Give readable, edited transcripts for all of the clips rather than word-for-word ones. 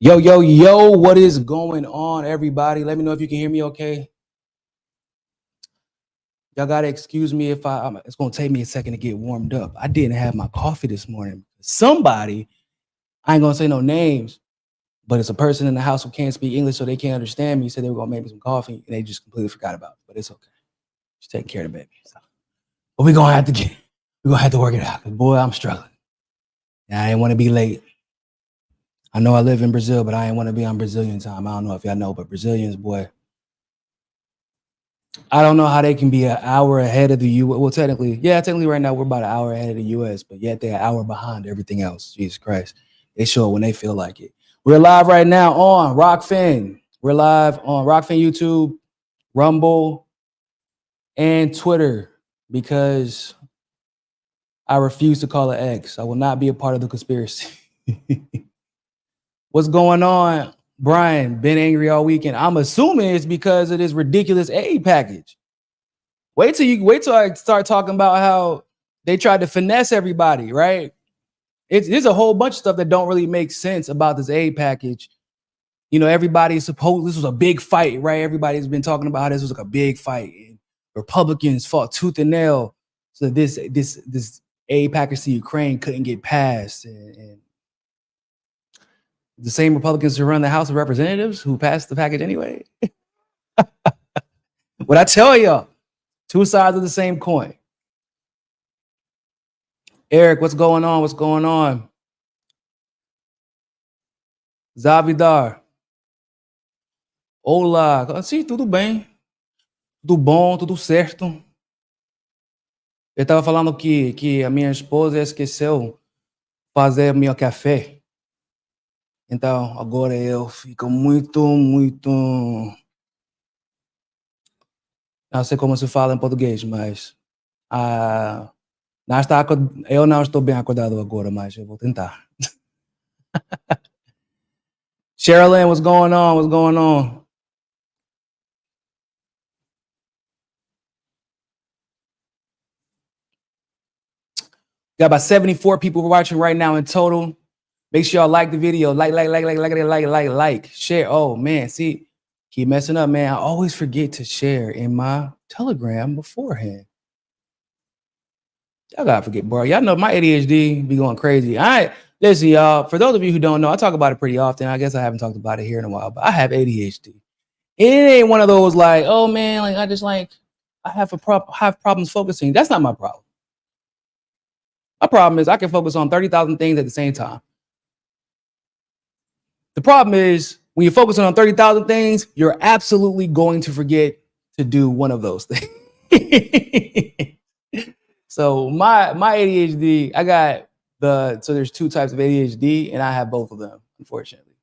Yo, yo, yo, what is going on, everybody? Let me know if you can hear me okay. Y'all gotta excuse me if it's gonna take me a second to get warmed up. I didn't have my coffee this morning. Somebody, I ain't gonna say no names, but it's a person in the house who can't speak English, so they can't understand me. Said they were gonna make me some coffee, and they just completely forgot about it. But it's okay. Just taking care of the baby. So. But we're gonna have to work it out. Boy, I'm struggling. And I didn't want to be late. I know I live in Brazil, but I ain't want to be on Brazilian time. I don't know if y'all know, but Brazilians, boy, I don't know how they can be an hour ahead of the U.S. Well, technically right now we're about an hour ahead of the U.S., but yet they're an hour behind everything else. Jesus Christ. They show it when they feel like it. We're live right now on Rockfin. We're live on Rockfin YouTube, Rumble, and Twitter because I refuse to call it X. I will not be a part of the conspiracy. What's going on? Brian, been angry all weekend. I'm assuming it's because of this ridiculous aid package. Wait till I start talking about how they tried to finesse everybody, right? There's a whole bunch of stuff that don't really make sense about this aid package. You know, everybody's supposed this was a big fight, right? Everybody's been talking about how this was like a big fight. And Republicans fought tooth and nail so this aid package to Ukraine couldn't get passed. And the same Republicans who run the House of Representatives who passed the package anyway. What I tell y'all, two sides of the same coin. Eric, what's going on? What's going on? Zavidar. Olá. Sim, tudo bem. Tudo bom, tudo certo. Eu estava falando que a minha esposa esqueceu fazer meu café. Então, agora eu fico muito... Não sei como se fala em português, mas... eu não estou bem acordado agora, mas eu vou tentar. Sherilyn, what's going on? What's going on? Got about 74 people watching right now in total. Make sure y'all like the video. Like, share. Oh, man, see, keep messing up, man. I always forget to share in my Telegram beforehand. Y'all gotta forget, bro. Y'all know my ADHD be going crazy. Listen, y'all, for those of you who don't know, I talk about it pretty often. I guess I haven't talked about it here in a while, but I have ADHD. It ain't one of those like, oh, man, like I have problems focusing. That's not my problem. My problem is I can focus on 30,000 things at the same time. The problem is when you're focusing on 30,000 things, you're absolutely going to forget to do one of those things. So my ADHD, so there's two types of ADHD and I have both of them, unfortunately.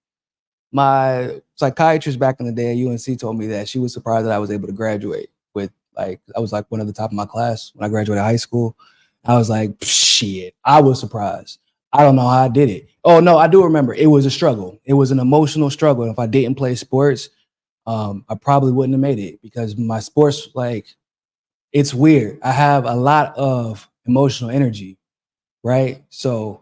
My psychiatrist back in the day at UNC told me that she was surprised that I was able to graduate with I was like one of the top of my class when I graduated high school. I was like, shit, I was surprised. I don't know how I did it. Oh, no, I do remember. It was a struggle. It was an emotional struggle. And if I didn't play sports, I probably wouldn't have made it because my sports, it's weird. I have a lot of emotional energy, right? So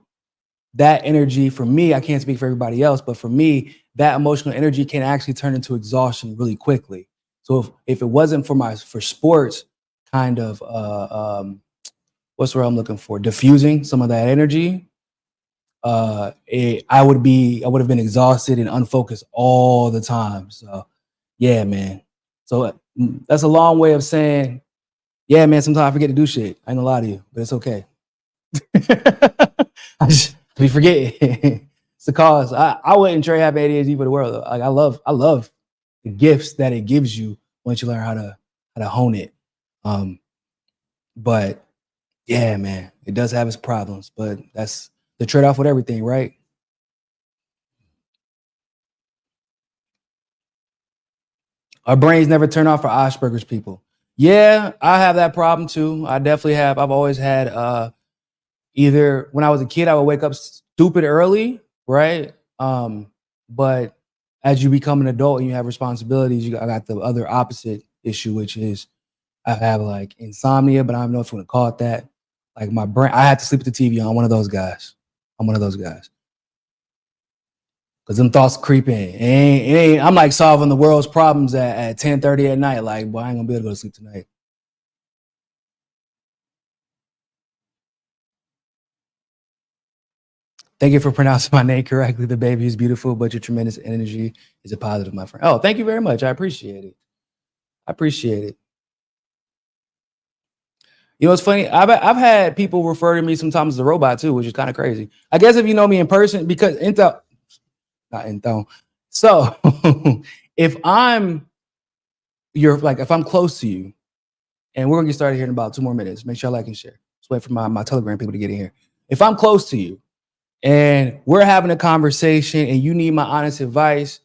that energy for me, I can't speak for everybody else, but for me, that emotional energy can actually turn into exhaustion really quickly. So if it wasn't for sports kind of, what's the word I'm looking for? Diffusing some of that energy. I would have been exhausted and unfocused all the time. So yeah, man. So that's a long way of saying, yeah, man, sometimes I forget to do shit. I ain't gonna lie to you, but it's okay. I just be forgetting. It's the cause. I wouldn't trade having ADHD for the world. Like I love the gifts that it gives you once you learn how to hone it. But yeah, man, it does have its problems, but that's the trade-off with everything, right? Our brains never turn off for Asperger's people. Yeah, I have that problem too. I definitely have. I've always had either when I was a kid, I would wake up stupid early, right? But as you become an adult and you have responsibilities, I got the other opposite issue, which is I have insomnia, but I don't know if you want to call it that. Like my brain, I had to sleep with the TV on. I'm one of those guys. Cause them thoughts creep in. It ain't, I'm like solving the world's problems at 10:30 at night. Like, boy, I ain't gonna be able to go to sleep tonight. Thank you for pronouncing my name correctly. The baby is beautiful, but your tremendous energy is a positive, my friend. Oh, thank you very much. I appreciate it. I appreciate it. You know, it's funny. I've had people refer to me sometimes as a robot too, which is kind of crazy. I guess if you know me in person, because so if I'm if I'm close to you, and we're gonna get started here in about 2 more minutes. Make sure I like and share. Just wait for my Telegram people to get in here. If I'm close to you and we're having a conversation and you need my honest advice,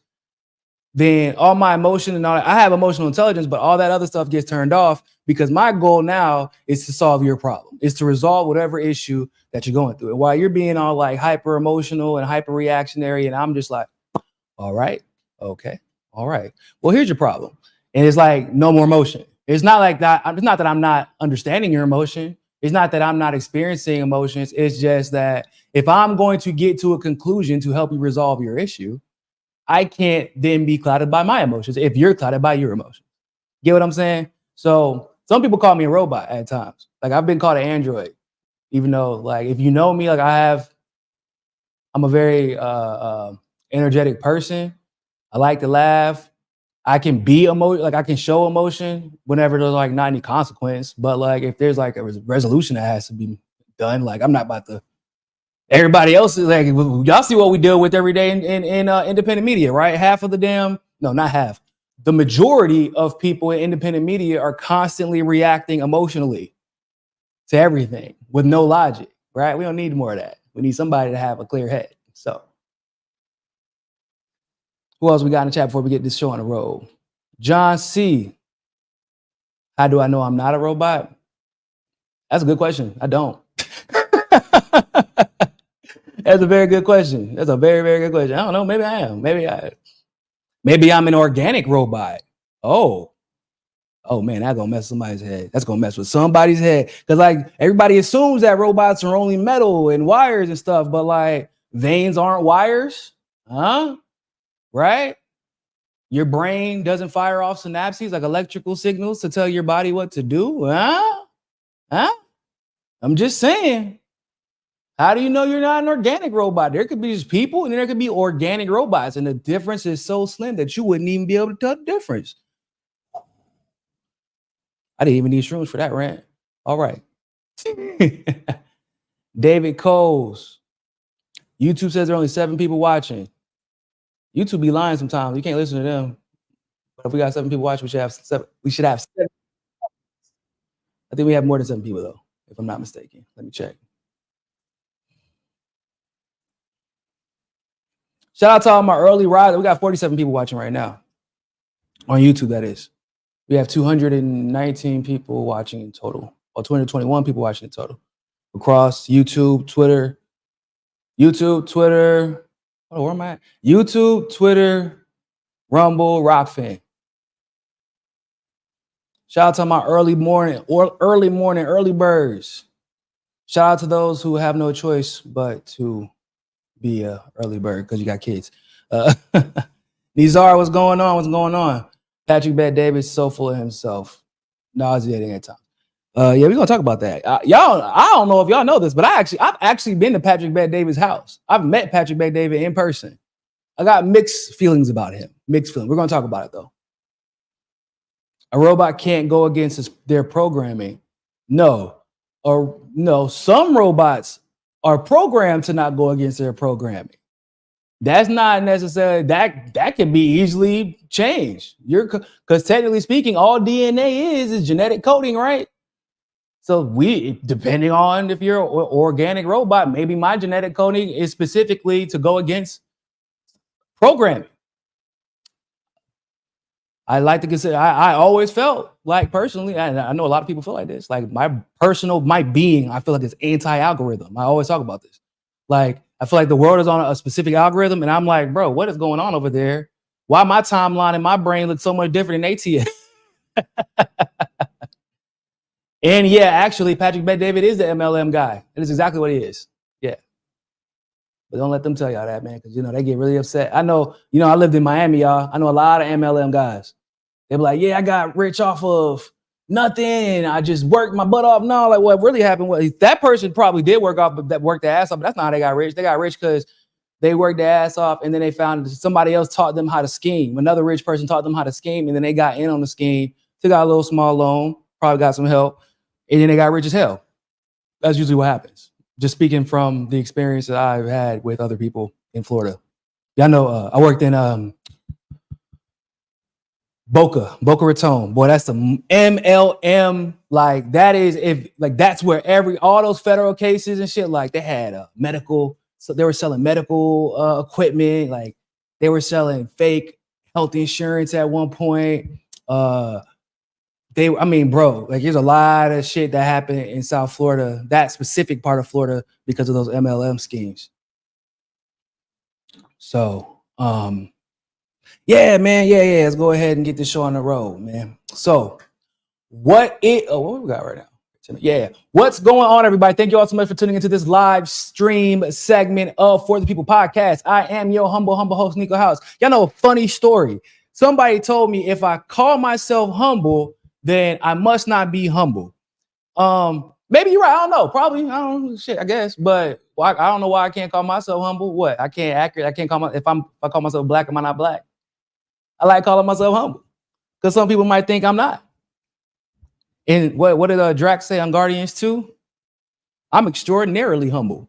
then all my emotion and all that, I have emotional intelligence, but all that other stuff gets turned off because my goal now is to solve your problem, is to resolve whatever issue that you're going through. And while you're being all like hyper emotional and hyper reactionary, and I'm just like, all right, okay, all right. Well, here's your problem. And it's like no more emotion. It's not like that. It's not that I'm not understanding your emotion. It's not that I'm not experiencing emotions. It's just that if I'm going to get to a conclusion to help you resolve your issue, I can't then be clouded by my emotions if you're clouded by your emotions. Get what I'm saying? So some people call me a robot at times. Like I've been called an android, even though like if you know me, like I'm a very energetic person. I like to laugh. I can be like I can show emotion whenever there's like not any consequence. But like if there's like a resolution that has to be done, like I'm not about to. Everybody else is like, y'all see what we deal with every day in independent media, right? Not half. The majority of people in independent media are constantly reacting emotionally to everything with no logic, right? We don't need more of that. We need somebody to have a clear head. So, who else we got in the chat before we get this show on the road? John C. How do I know I'm not a robot? That's a good question. I don't. That's a very good question. That's a very, very good question. I don't know. Maybe I am. Maybe I'm an organic robot. Oh man, that's gonna mess somebody's head. That's gonna mess with somebody's head. Cause like everybody assumes that robots are only metal and wires and stuff, but like veins aren't wires, huh? Right? Your brain doesn't fire off synapses like electrical signals to tell your body what to do, huh? I'm just saying. How do you know you're not an organic robot? There could be just people and there could be organic robots. And the difference is so slim that you wouldn't even be able to tell the difference. I didn't even need shrooms for that rant. All right. David Coles. YouTube says there are only 7 people watching. YouTube be lying sometimes. You can't listen to them. But if we got 7 people watching, we should have 7. We should have 7. I think we have more than 7 people though, if I'm not mistaken. Let me check. Shout out to all my early riders. We got 47 people watching right now. On YouTube, that is. We have 219 people watching in total. Or 221 people watching in total. Across YouTube, Twitter. Oh, where am I at? YouTube, Twitter, Rumble, Rockfin. Shout out to my early birds. Shout out to those who have no choice but to be a early bird because you got kids. Nizar, what's going on? Patrick Bet-David, so full of himself. Nauseating at times. Yeah, we're gonna talk about that. Y'all, I don't know if y'all know this, but I've actually been to Patrick Bet-David's house. I've met Patrick Bet-David in person. I got mixed feelings about him. We're gonna talk about it though. A robot can't go against their programming. No. Some robots are programmed to not go against their programming. That's not necessarily that can be easily changed. Because technically speaking, all DNA is genetic coding, right? So depending on if you're an organic robot, maybe my genetic coding is specifically to go against programming. I like to consider, I always felt like personally, and I know a lot of people feel like this, like my being, I feel like it's anti-algorithm. I always talk about this. Like, I feel like the world is on a specific algorithm and I'm like, bro, what is going on over there? Why my timeline and my brain looks so much different than ATS? And yeah, actually, Patrick Bet-David is the MLM guy. That is exactly what he is. Yeah. But don't let them tell y'all that, man, because, you know, they get really upset. I know, you know, I lived in Miami, y'all. I know a lot of MLM guys. They be like, yeah, I got rich off of nothing. I just worked my butt off. No, like what really happened was that person probably did work their ass off, but that's not how they got rich. They got rich because they worked their ass off and then they found somebody else taught them how to scheme. Another rich person taught them how to scheme and then they got in on the scheme, took out a little small loan, probably got some help, and then they got rich as hell. That's usually what happens. Just speaking from the experience that I've had with other people in Florida. Y'all know I worked in Boca Raton. Boy, that's the MLM. Like that is that's where all those federal cases and shit, like they had medical. So they were selling medical equipment. Like they were selling fake health insurance at one point. Bro, like there's a lot of shit that happened in South Florida, that specific part of Florida, because of those MLM schemes. So, yeah, man. Yeah. Let's go ahead and get this show on the road, man. So what we got right now? Yeah. What's going on, everybody? Thank you all so much for tuning into this live stream segment of For the People podcast. I am your humble host, Niko House. Y'all know a funny story. Somebody told me if I call myself humble, then I must not be humble. Maybe you're right. I don't know. Probably. I don't know. Shit, I guess. But I don't know why I can't call myself humble. What? I can't call if I call myself black, am I not black? I like calling myself humble because some people might think I'm not. And what did Drax say on Guardians 2? I'm extraordinarily humble.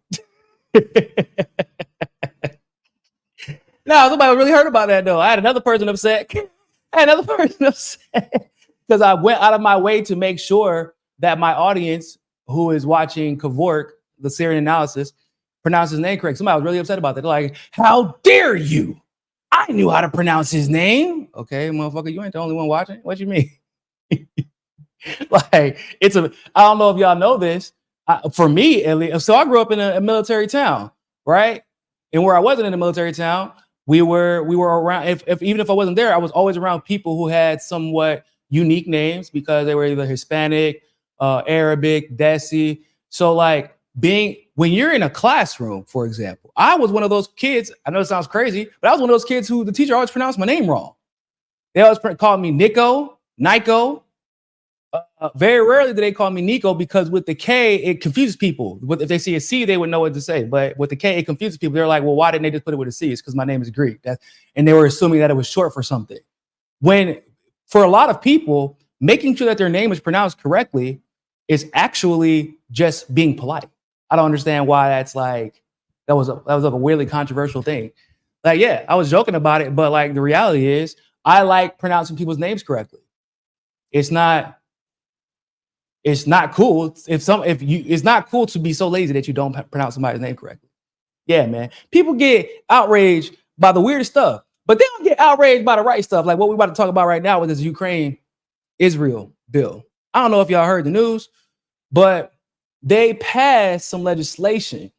No, somebody really hurt about that though. I had another person upset. Because I went out of my way to make sure that my audience who is watching Kavork, the Syrian analysis, pronounce his name correct. Somebody was really upset about that. They're like, how dare you? I knew how to pronounce his name. Okay, motherfucker, you ain't the only one watching. What you mean? Like, I don't know if y'all know this. For me, at least, so I grew up in a military town, right? And where I wasn't in a military town, we were around. Even if I wasn't there, I was always around people who had somewhat unique names because they were either Hispanic, Arabic, Desi. So like when you're in a classroom, for example, I was one of those kids. I know it sounds crazy, but I was one of those kids who the teacher always pronounced my name wrong. They always called me Niko. Very rarely do they call me Niko because with the K, it confuses people. If they see a C, they would know what to say. But with the K, it confuses people. They're like, well, why didn't they just put it with a C? It's because my name is Greek. And they were assuming that it was short for something. When for a lot of people, making sure that their name is pronounced correctly is actually just being polite. I don't understand why that's like, that was a weirdly controversial thing. Like, yeah, I was joking about it, but like the reality is I like pronouncing people's names correctly. It's not cool it's not cool to be so lazy that you don't pronounce somebody's name correctly. Yeah, man. People get outraged by the weirdest stuff, but they don't get outraged by the right stuff. Like what we're about to talk about right now with this Ukraine-Israel bill. I don't know if y'all heard the news, but they passed some legislation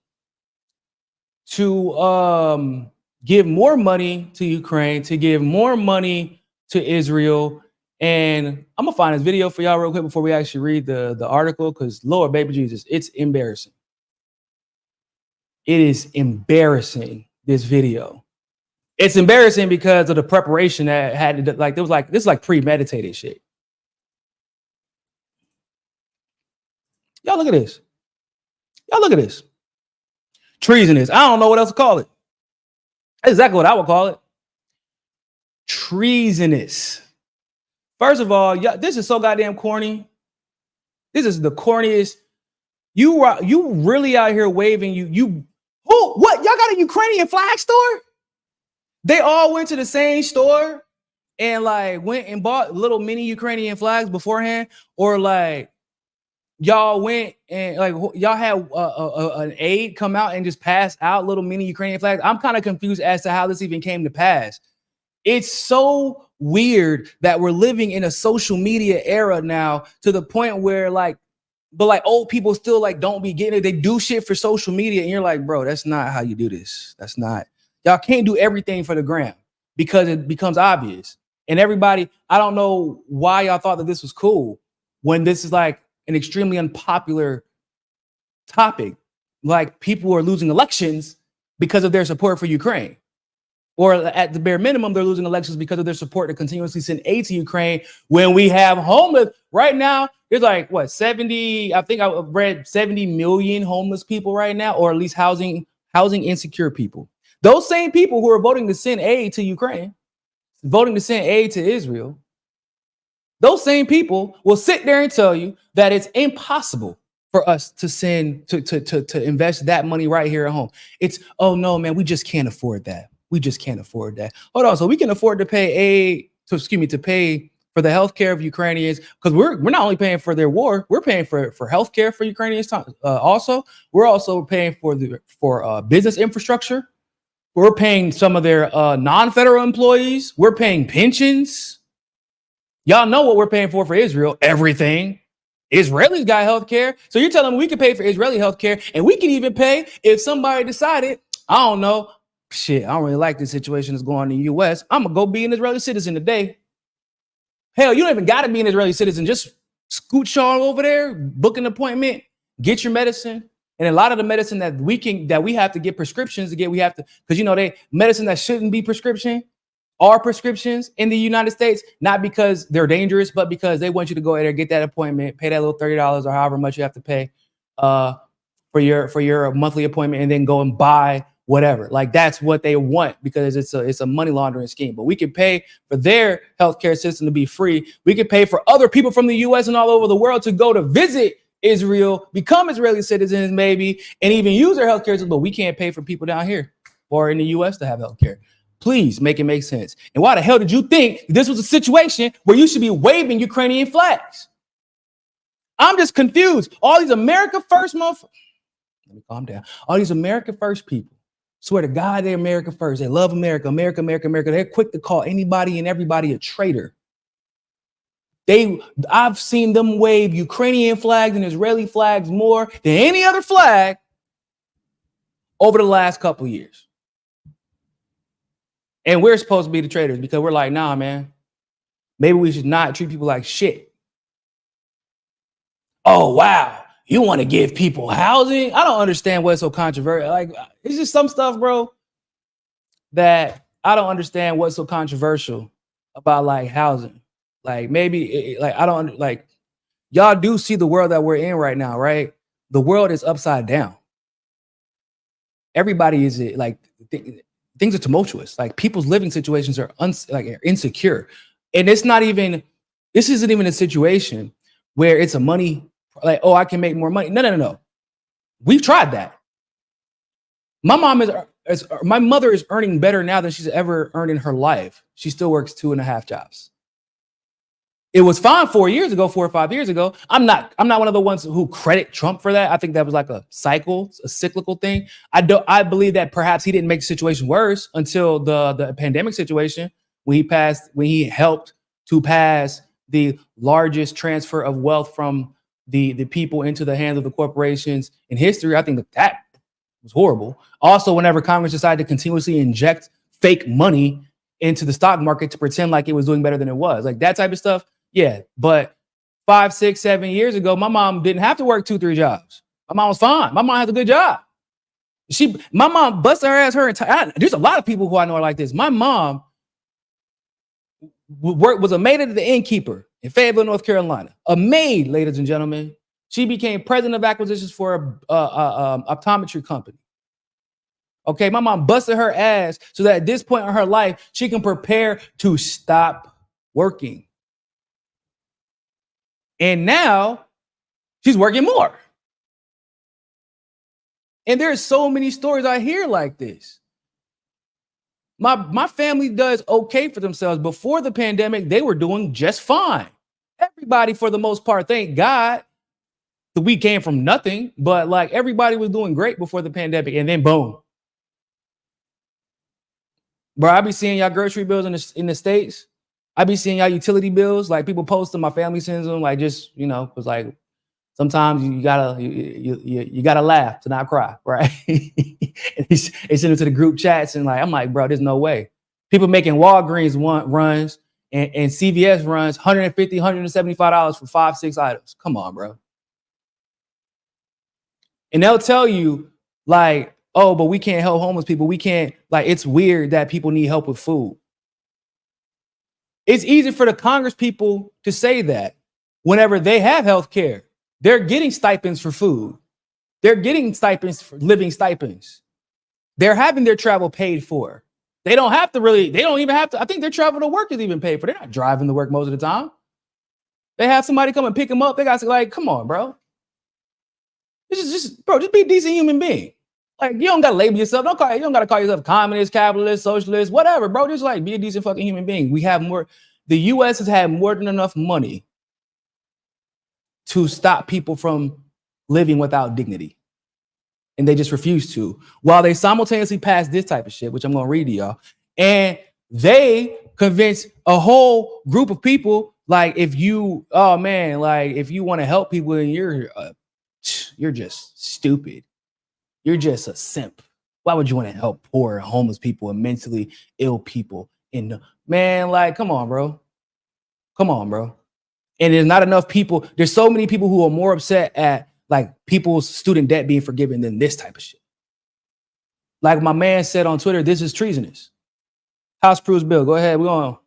to give more money to Ukraine, to give more money to Israel. And I'm gonna find this video for y'all real quick before we actually read the article, because Lord baby Jesus, it's embarrassing. It is embarrassing, this video. It's embarrassing because of the preparation that had to, like, this is like premeditated shit. Y'all look at this. Treasonous. I don't know what else to call it. That's exactly what I would call it. Treasonous. First of all, this is so goddamn corny. This is the corniest. You really out here waving what? Y'all got a Ukrainian flag store? They all went to the same store and like went and bought little mini Ukrainian flags beforehand, or like y'all went and like y'all had an aide come out and just pass out little mini Ukrainian flags. I'm kind of confused as to how this even came to pass. It's so weird that we're living in a social media era now to the point where but old people still like don't be getting it. They do shit for social media and you're like, bro, that's not how you do this. That's not, y'all can't do everything for the gram because it becomes obvious. And everybody, I don't know why y'all thought that this was cool when this is like an extremely unpopular topic. Like people are losing elections because of their support for Ukraine. Or at the bare minimum, they're losing elections because of their support to continuously send aid to Ukraine when we have homeless. Right now, there's like, what, 70, I think I read 70 million homeless people right now, or at least housing insecure people. Those same people who are voting to send aid to Ukraine, voting to send aid to Israel, those same people will sit there and tell you that it's impossible for us to send, to invest that money right here at home. It's, oh no, man, we just can't afford that. We just can't afford that. Hold on, so we can afford to pay aid, to pay for the healthcare of Ukrainians, because we're not only paying for their war, we're paying for healthcare for Ukrainians. Also, we're also paying for business infrastructure. We're paying some of their non-federal employees. We're paying pensions. Y'all know what we're paying for Israel? Everything. Israelis got healthcare, so you're telling me we can pay for Israeli healthcare, and we can even pay if somebody decided, I don't know. Shit, I don't really like this situation that's going on in the U.S. I'm gonna go be an Israeli citizen today. Hell, you don't even gotta be an Israeli citizen. Just scooch on over there, book an appointment, get your medicine. And a lot of the medicine that we have to get prescriptions to get, we have to, because medicine that shouldn't be prescription are prescriptions in the United States, not because they're dangerous, but because they want you to go there, get that appointment, pay that little $30 or however much you have to pay for your monthly appointment, and then go and buy whatever. Like, that's what they want, because it's a money laundering scheme. But we can pay for their healthcare system to be free. We can pay for other people from the US and all over the world to go to visit Israel, become Israeli citizens maybe, and even use their healthcare system, but we can't pay for people down here or in the US to have healthcare. Please make it make sense. And why the hell did you think this was a situation where you should be waving Ukrainian flags? I'm just confused. All these America First motherfuckers. Let me calm down. All these America First people swear to God they're America first. They love America, America, America, America. They're quick to call anybody and everybody a traitor. I've seen them wave Ukrainian flags and Israeli flags more than any other flag over the last couple of years. And we're supposed to be the traitors because we're like, nah, man, maybe we should not treat people like shit. Oh, wow. You want to give people housing? I don't understand what's so controversial. Like, it's just some stuff, bro, that I don't understand what's so controversial about, like, housing. Like, maybe, I don't, like, y'all do see the world that we're in right now, right? The world is upside down. Everybody is, like, things are tumultuous. Like, people's living situations are insecure. And this isn't even a situation where it's a money, like, oh, I can make more money. No. We've tried that. My mother is earning better now than she's ever earned in her life. She still works 2.5 jobs. It was fine 4 or 5 years ago. I'm not one of the ones who credit Trump for that. I think that was like a cyclical thing. I believe that perhaps he didn't make the situation worse until the pandemic situation, when he helped to pass the largest transfer of wealth from the people into the hands of the corporations in history. I think that was horrible. Also, whenever Congress decided to continuously inject fake money into the stock market to pretend like it was doing better than it was, like that type of stuff. Yeah, but 5, 6, 7 years ago, my mom didn't have to work 2, 3 jobs. My mom was fine. My mom has a good job. My mom busted her ass her entire. There's a lot of people who I know are like this. My mom was a maid at the innkeeper in Fayetteville, North Carolina. A maid, ladies and gentlemen. She became president of acquisitions for a optometry company. Okay, my mom busted her ass so that at this point in her life, she can prepare to stop working. And now she's working more. And there's so many stories I hear like this. My family does okay for themselves. Before the pandemic, they were doing just fine. Everybody, for the most part, thank God, we came from nothing, but like everybody was doing great before the pandemic, and then boom. Bro, I be seeing y'all grocery bills in the States. I be seeing y'all utility bills, like people post them, my family sends them, like just, because like sometimes you gotta laugh to not cry, right? And they send it to the group chats, and like I'm like, bro, there's no way. People making Walgreens runs and CVS runs $150, $175 for 5, 6 items. Come on, bro. And they'll tell you, like, oh, but we can't help homeless people. We can't, like, it's weird that people need help with food. It's easy for the Congress people to say that whenever they have health care. They're getting stipends for food. They're getting stipends for living stipends. They're having their travel paid for. They don't even have to. I think their travel to work is even paid for. They're not driving to work most of the time. They have somebody come and pick them up. They got to, like, come on, bro. This is just be a decent human being. Like, you don't gotta label yourself. You don't gotta call yourself communist, capitalist, socialist, whatever, bro. Just like be a decent fucking human being. We have more. The U.S. has had more than enough money to stop people from living without dignity. And they just refuse to, while they simultaneously pass this type of shit, which I'm going to read to y'all. And they convince a whole group of people, like, if you want to help people, and you're just stupid. You're just a simp. Why would you want to help poor, homeless people and mentally ill people? Man, like, come on, bro. Come on, bro. And there's not enough people. There's so many people who are more upset at, like, people's student debt being forgiven than this type of shit. Like my man said on Twitter, this is treasonous. House proves bill. Go ahead. We're going.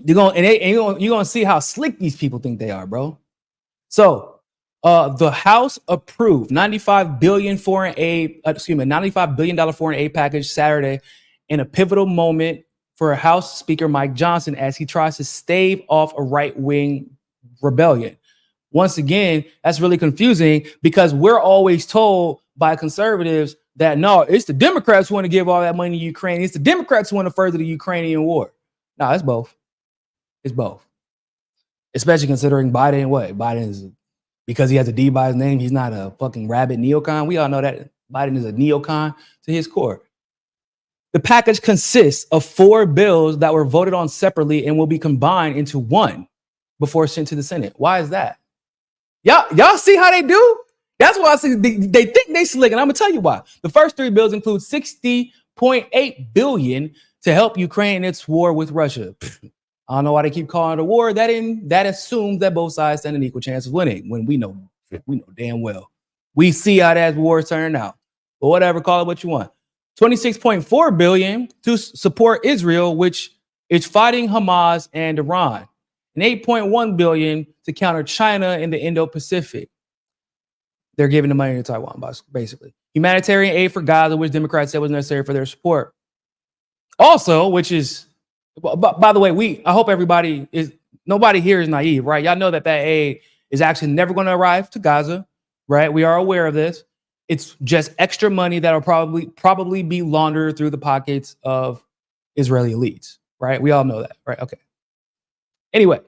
You're going to see how slick these people think they are, bro. So the House approved $95 billion foreign aid package Saturday in a pivotal moment for House Speaker Mike Johnson as he tries to stave off a right-wing rebellion. Once again, that's really confusing because we're always told by conservatives that, no, it's the Democrats who want to give all that money to Ukraine. It's the Democrats who want to further the Ukrainian war. No, it's both. It's both. Especially considering Biden is, because he has a D by his name, he's not a fucking rabid neocon. We all know that Biden is a neocon to his core. The package consists of 4 bills that were voted on separately and will be combined into one before sent to the Senate. Why is that? Y'all see how they do? That's why I see they think they slick, and I'm gonna tell you why. The first 3 bills include $60.8 billion to help Ukraine in its war with Russia. I don't know why they keep calling it a war. That assumes that both sides stand an equal chance of winning, when we know damn well. We see how that war is turning out. But whatever, call it what you want. $26.4 billion to support Israel, which is fighting Hamas and Iran, and $8.1 billion to counter China in the Indo-Pacific. They're giving the money to Taiwan, basically. Humanitarian aid for Gaza, which Democrats said was necessary for their support. Also, which is, by the way, I hope nobody here is naive, right? Y'all know that aid is actually never going to arrive to Gaza, right? We are aware of this. It's just extra money that will probably be laundered through the pockets of Israeli elites, right? We all know that, right? Okay. Anyway,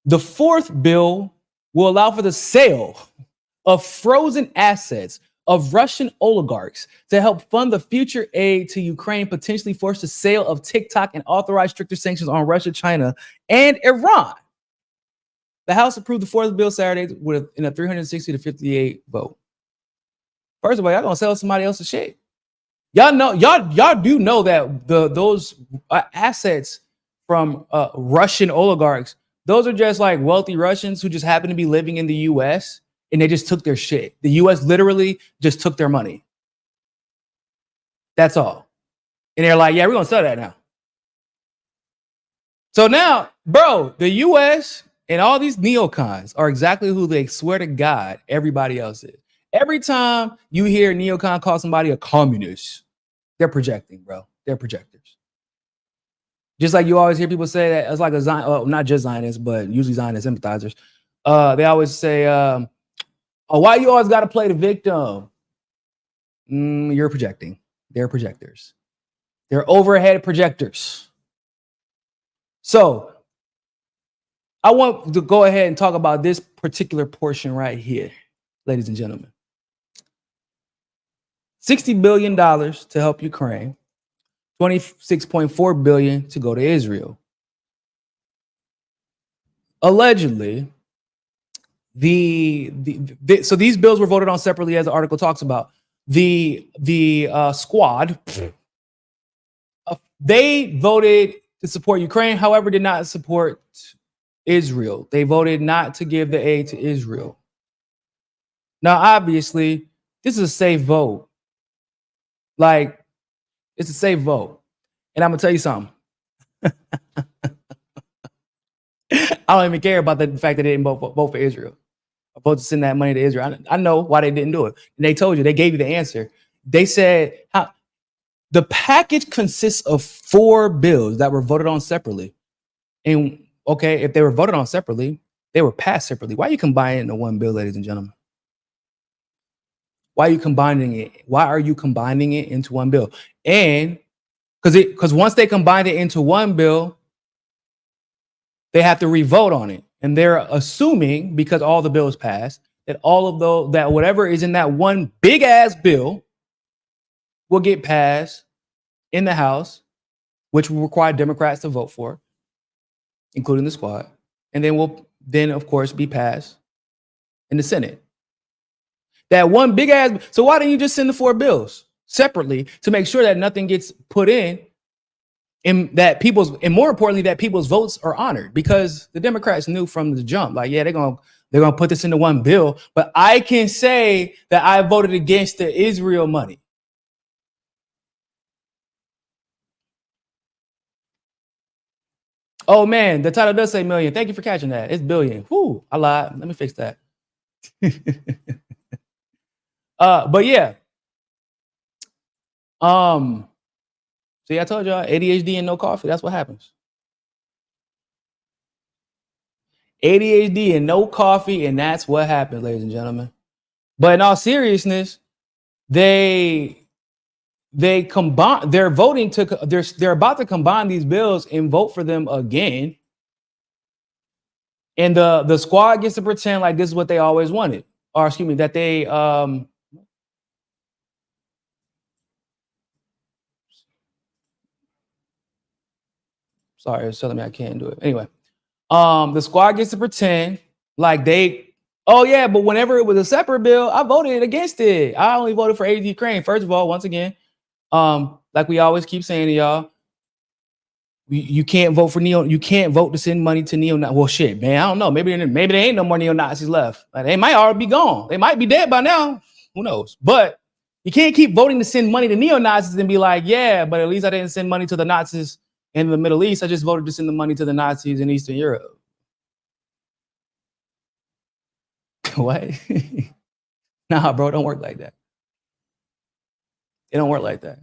the 4th bill will allow for the sale of frozen assets of Russian oligarchs to help fund the future aid to Ukraine, potentially force the sale of TikTok and authorize stricter sanctions on Russia, China, and Iran. The House approved the 4th bill Saturday in a 360 to 58 vote. First of all, y'all gonna sell somebody else's shit. Y'all do know that those assets from Russian oligarchs, those are just like wealthy Russians who just happen to be living in the U.S. and they just took their shit. The U.S. literally just took their money. That's all. And they're like, yeah, we're gonna sell that now. So now, bro, the U.S. and all these neocons are exactly who they swear to God everybody else is. Every time you hear a neocon call somebody a communist, they're projecting, bro. They're projectors. Just like you always hear people say that it's like a Zion, not just Zionists, but usually Zionist sympathizers. They always say, oh, why you always got to play the victim? You're projecting. They're projectors. They're overhead projectors. So I want to go ahead and talk about this particular portion right here, ladies and gentlemen. $60 billion to help Ukraine, $26.4 billion to go to Israel. Allegedly, so these bills were voted on separately, as the article talks about. The squad, they voted to support Ukraine, however, did not support Israel. They voted not to give the aid to Israel. Now, obviously, this is a safe vote. Like, it's a safe vote. And I'm gonna tell you something. I don't even care about the fact that they didn't vote for Israel. I vote to send that money to Israel. I know why they didn't do it. And they told you, they gave you the answer. They said the package consists of 4 bills that were voted on separately. And okay, if they were voted on separately, they were passed separately. Why are you combining it into one bill, ladies and gentlemen? Why are you combining it? Why are you combining it into one bill? And because once they combine it into one bill, they have to re-vote on it. And they're assuming, because all the bills passed, that all of those, that whatever is in that one big ass bill will get passed in the House, which will require Democrats to vote for, including the squad, and then will of course be passed in the Senate. That one big ass. So why didn't you just send the 4 bills separately to make sure that nothing gets put in that people's, and more importantly, that people's votes are honored? Because the Democrats knew from the jump, like, yeah, they're gonna put this into one bill, but I can say that I voted against the Israel money. Oh man, the title does say million. Thank you for catching that. It's billion. Whoo, I lied. Let me fix that. But yeah. See, I told y'all, ADHD and no coffee. That's what happens. ADHD and no coffee, and that's what happens, ladies and gentlemen. But in all seriousness, they're voting to, they're about to combine these bills and vote for them again. And the squad gets to pretend like this is what they always wanted, or excuse me, that they sorry, it's telling me I can't do it. Anyway, the squad gets to pretend like oh yeah, but whenever it was a separate bill, I voted against it. I only voted for aid to Ukraine. First of all, once again, like we always keep saying to y'all, you can't vote for you can't vote to send money to neo-Nazis. Well, shit, man, I don't know. Maybe there ain't no more neo-Nazis left. Like, they might already be gone. They might be dead by now. Who knows? But you can't keep voting to send money to neo-Nazis and be like, yeah, but at least I didn't send money to the Nazis in the Middle East. I just voted to send the money to the Nazis in Eastern Europe. What? Nah, bro, it don't work like that. It don't work like that.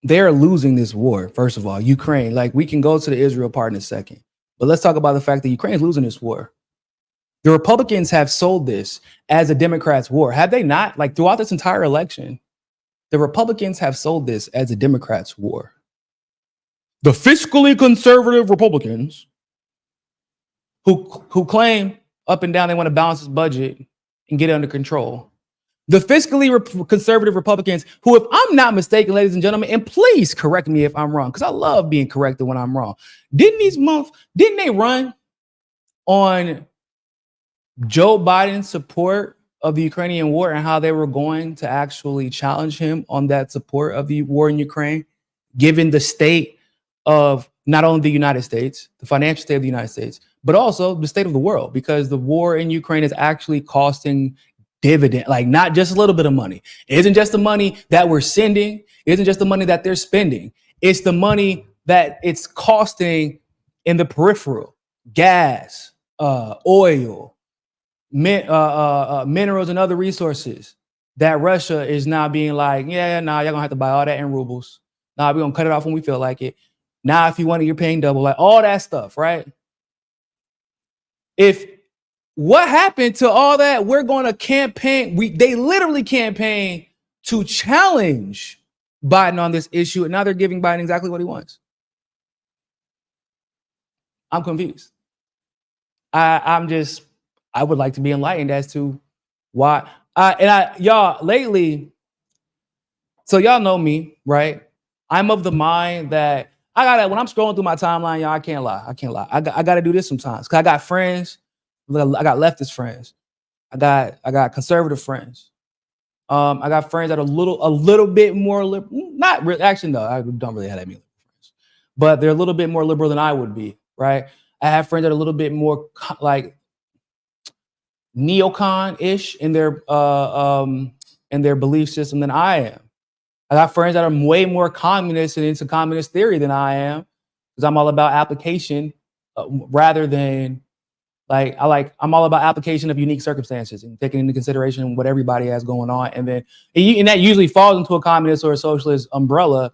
They're losing this war, first of all. Ukraine, like, we can go to the Israel part in a second, but let's talk about the fact that Ukraine is losing this war. The Republicans have sold this as a Democrats' war. Have they not? Like, throughout this entire election, the Republicans have sold this as a Democrats' war. The fiscally conservative Republicans who claim up and down they want to balance this budget and get it under control. The fiscally conservative Republicans who, if I'm not mistaken, ladies and gentlemen, and please correct me if I'm wrong, because I love being corrected when I'm wrong. Didn't they run on Joe Biden's support of the Ukrainian war and how they were going to actually challenge him on that support of the war in Ukraine, given the state of not only the United States, the financial state of the United States, but also the state of the world, because the war in Ukraine is actually costing dividend, like not just a little bit of money. It isn't just the money that we're sending. It isn't just the money that they're spending. It's the money that it's costing in the peripheral, gas, oil, minerals and other resources that Russia is now being like, yeah, nah, y'all gonna have to buy all that in rubles. Nah, we're gonna cut it off when we feel like it. Now, if you want it, you're paying double, like all that stuff, right? What happened to all that? We're going to campaign. They literally campaign to challenge Biden on this issue, and now they're giving Biden exactly what he wants. I'm confused. I would like to be enlightened as to why. Y'all lately, so y'all know me, right? I'm of the mind that when I'm scrolling through my timeline, y'all, I can't lie. I got to do this sometimes, because I got friends. I got leftist friends. I got conservative friends. I got friends that are a little bit more liberal. Not really. Actually, no, I don't really have that many but they're a little bit more liberal than I would be, right? I have friends that are a little bit more like neocon-ish in their belief system than I am. I got friends that are way more communist and into communist theory than I am, because I'm all about application rather than I'm all about application of unique circumstances and taking into consideration what everybody has going on, and then and that usually falls into a communist or a socialist umbrella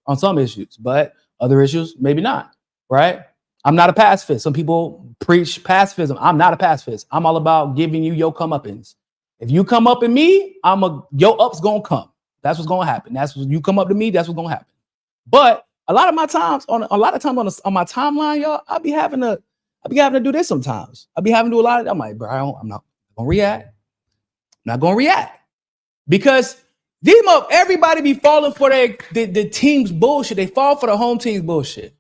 on some issues, but other issues maybe not, right? I'm not a pacifist. Some people preach pacifism. I'm not a pacifist. I'm all about giving you your comeuppance. If you come up in me, your up's gonna come. That's what's gonna happen. That's what you come up to me. That's what's gonna happen. But a lot of times on my timeline, y'all, I'll be having to do this sometimes. I'll be having to do a lot of. I'm like, bro, I'm not gonna react. I'm not gonna react because everybody be falling for the team's bullshit. They fall for the home team's bullshit.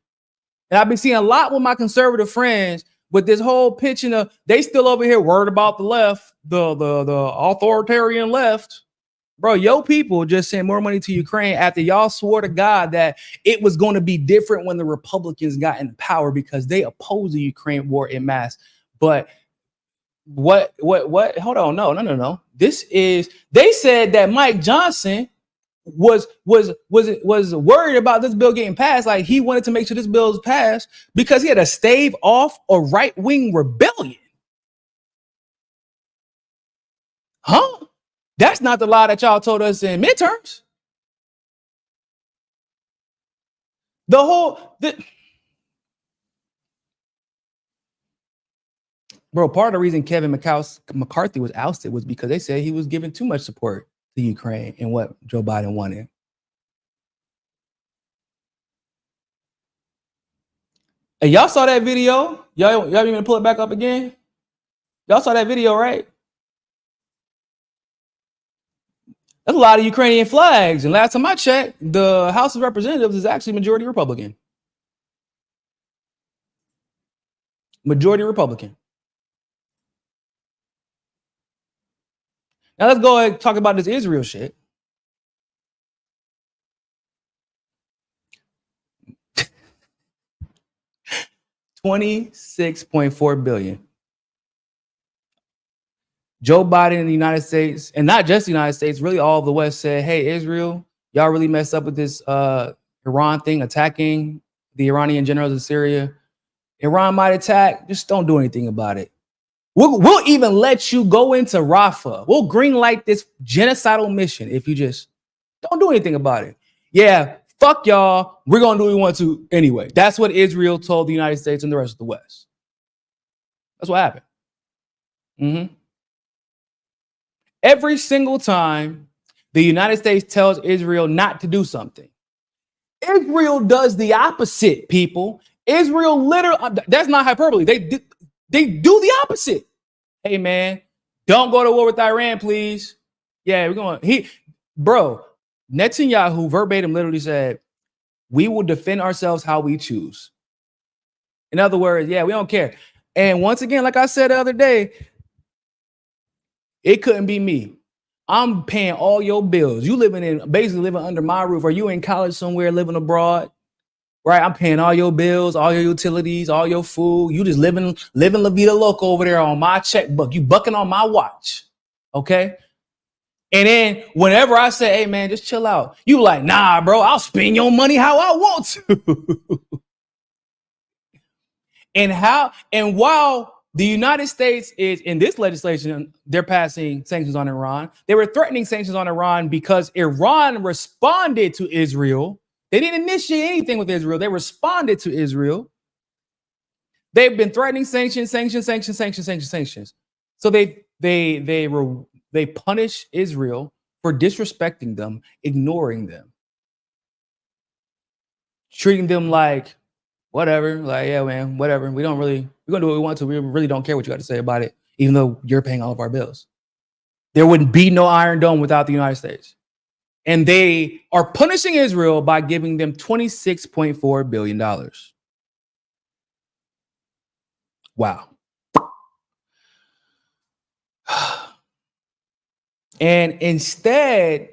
And I've been seeing a lot with my conservative friends with this whole pitching of they still over here worried about the left, the authoritarian left. Bro, your people just sent more money to Ukraine after y'all swore to God that it was going to be different when the Republicans got in power because they opposed the Ukraine war en masse. But what? Hold on, no. They said that Mike Johnson was worried about this bill getting passed. Like he wanted to make sure this bill was passed because he had to stave off a right-wing rebellion. Huh? That's not the lie that y'all told us in midterms. Bro, part of the reason Kevin McCarthy was ousted was because they said he was giving too much support to Ukraine and what Joe Biden wanted. And y'all saw that video? Y'all even pull it back up again? Y'all saw that video, right? That's a lot of Ukrainian flags. And last time I checked, the House of Representatives is actually majority Republican. Majority Republican. Now let's go ahead and talk about this Israel shit. $26.4 billion. Joe Biden in the United States, and not just the United States, really all of the West said, hey, Israel, y'all really messed up with this Iran thing, attacking the Iranian generals in Syria. Iran might attack, just don't do anything about it. We'll even let you go into Rafah. We'll green light this genocidal mission if you just don't do anything about it. Yeah, fuck y'all. We're going to do what we want to anyway. That's what Israel told the United States and the rest of the West. That's what happened. Mm-hmm. Every single time the United States tells Israel not to do something, Israel does the opposite, people. Israel literally, that's not hyperbole. They do the opposite. Hey, man, don't go to war with Iran, please. Yeah, we're going. Netanyahu verbatim literally said, we will defend ourselves how we choose. In other words, yeah, we don't care. And once again, like I said the other day, it couldn't be me. I'm paying all your bills. You basically living under my roof, or you in college somewhere living abroad, right? I'm paying all your bills, all your utilities, all your food. You just living La Vida Loca over there on my checkbook. You bucking on my watch, okay? And then whenever I say, hey, man, just chill out, you like, nah, bro, I'll spend your money how I want to. And while the United States is in this legislation, they're passing sanctions on Iran. They were threatening sanctions on Iran because Iran responded to Israel. They didn't initiate anything with Israel. They responded to Israel. They've been threatening sanctions. So they punish Israel for disrespecting them, ignoring them, treating them like whatever, like, yeah, man, whatever. We're going to do what we want to. We really don't care what you got to say about it, even though you're paying all of our bills. There wouldn't be no Iron Dome without the United States. And they are punishing Israel by giving them $26.4 billion. Wow. And instead,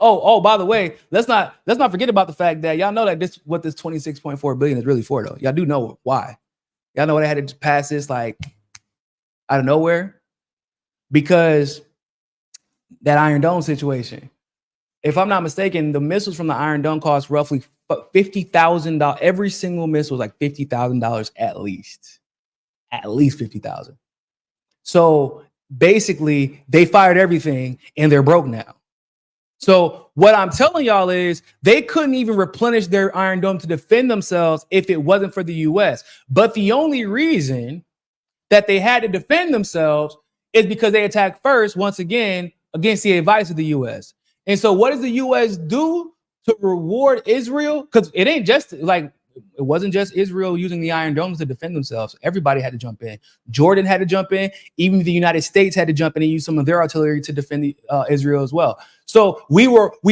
By the way, let's not forget about the fact that y'all know that what this 26.4 billion is really for, though. Y'all do know why. Y'all know they had to pass this like out of nowhere because that Iron Dome situation. If I'm not mistaken, the missiles from the Iron Dome cost roughly $50,000. Every single missile was like $50,000 at least. At least $50,000. So basically, they fired everything and they're broke now. So what I'm telling y'all is they couldn't even replenish their Iron Dome to defend themselves if it wasn't for the US. But the only reason that they had to defend themselves is because they attacked first, once again, against the advice of the US. And so what does the US do to reward Israel? Because it ain't just like, it wasn't just Israel using the Iron Dome to defend themselves. Everybody had to jump in. Jordan had to jump in. Even the United States had to jump in and use some of their artillery to defend Israel as well. So we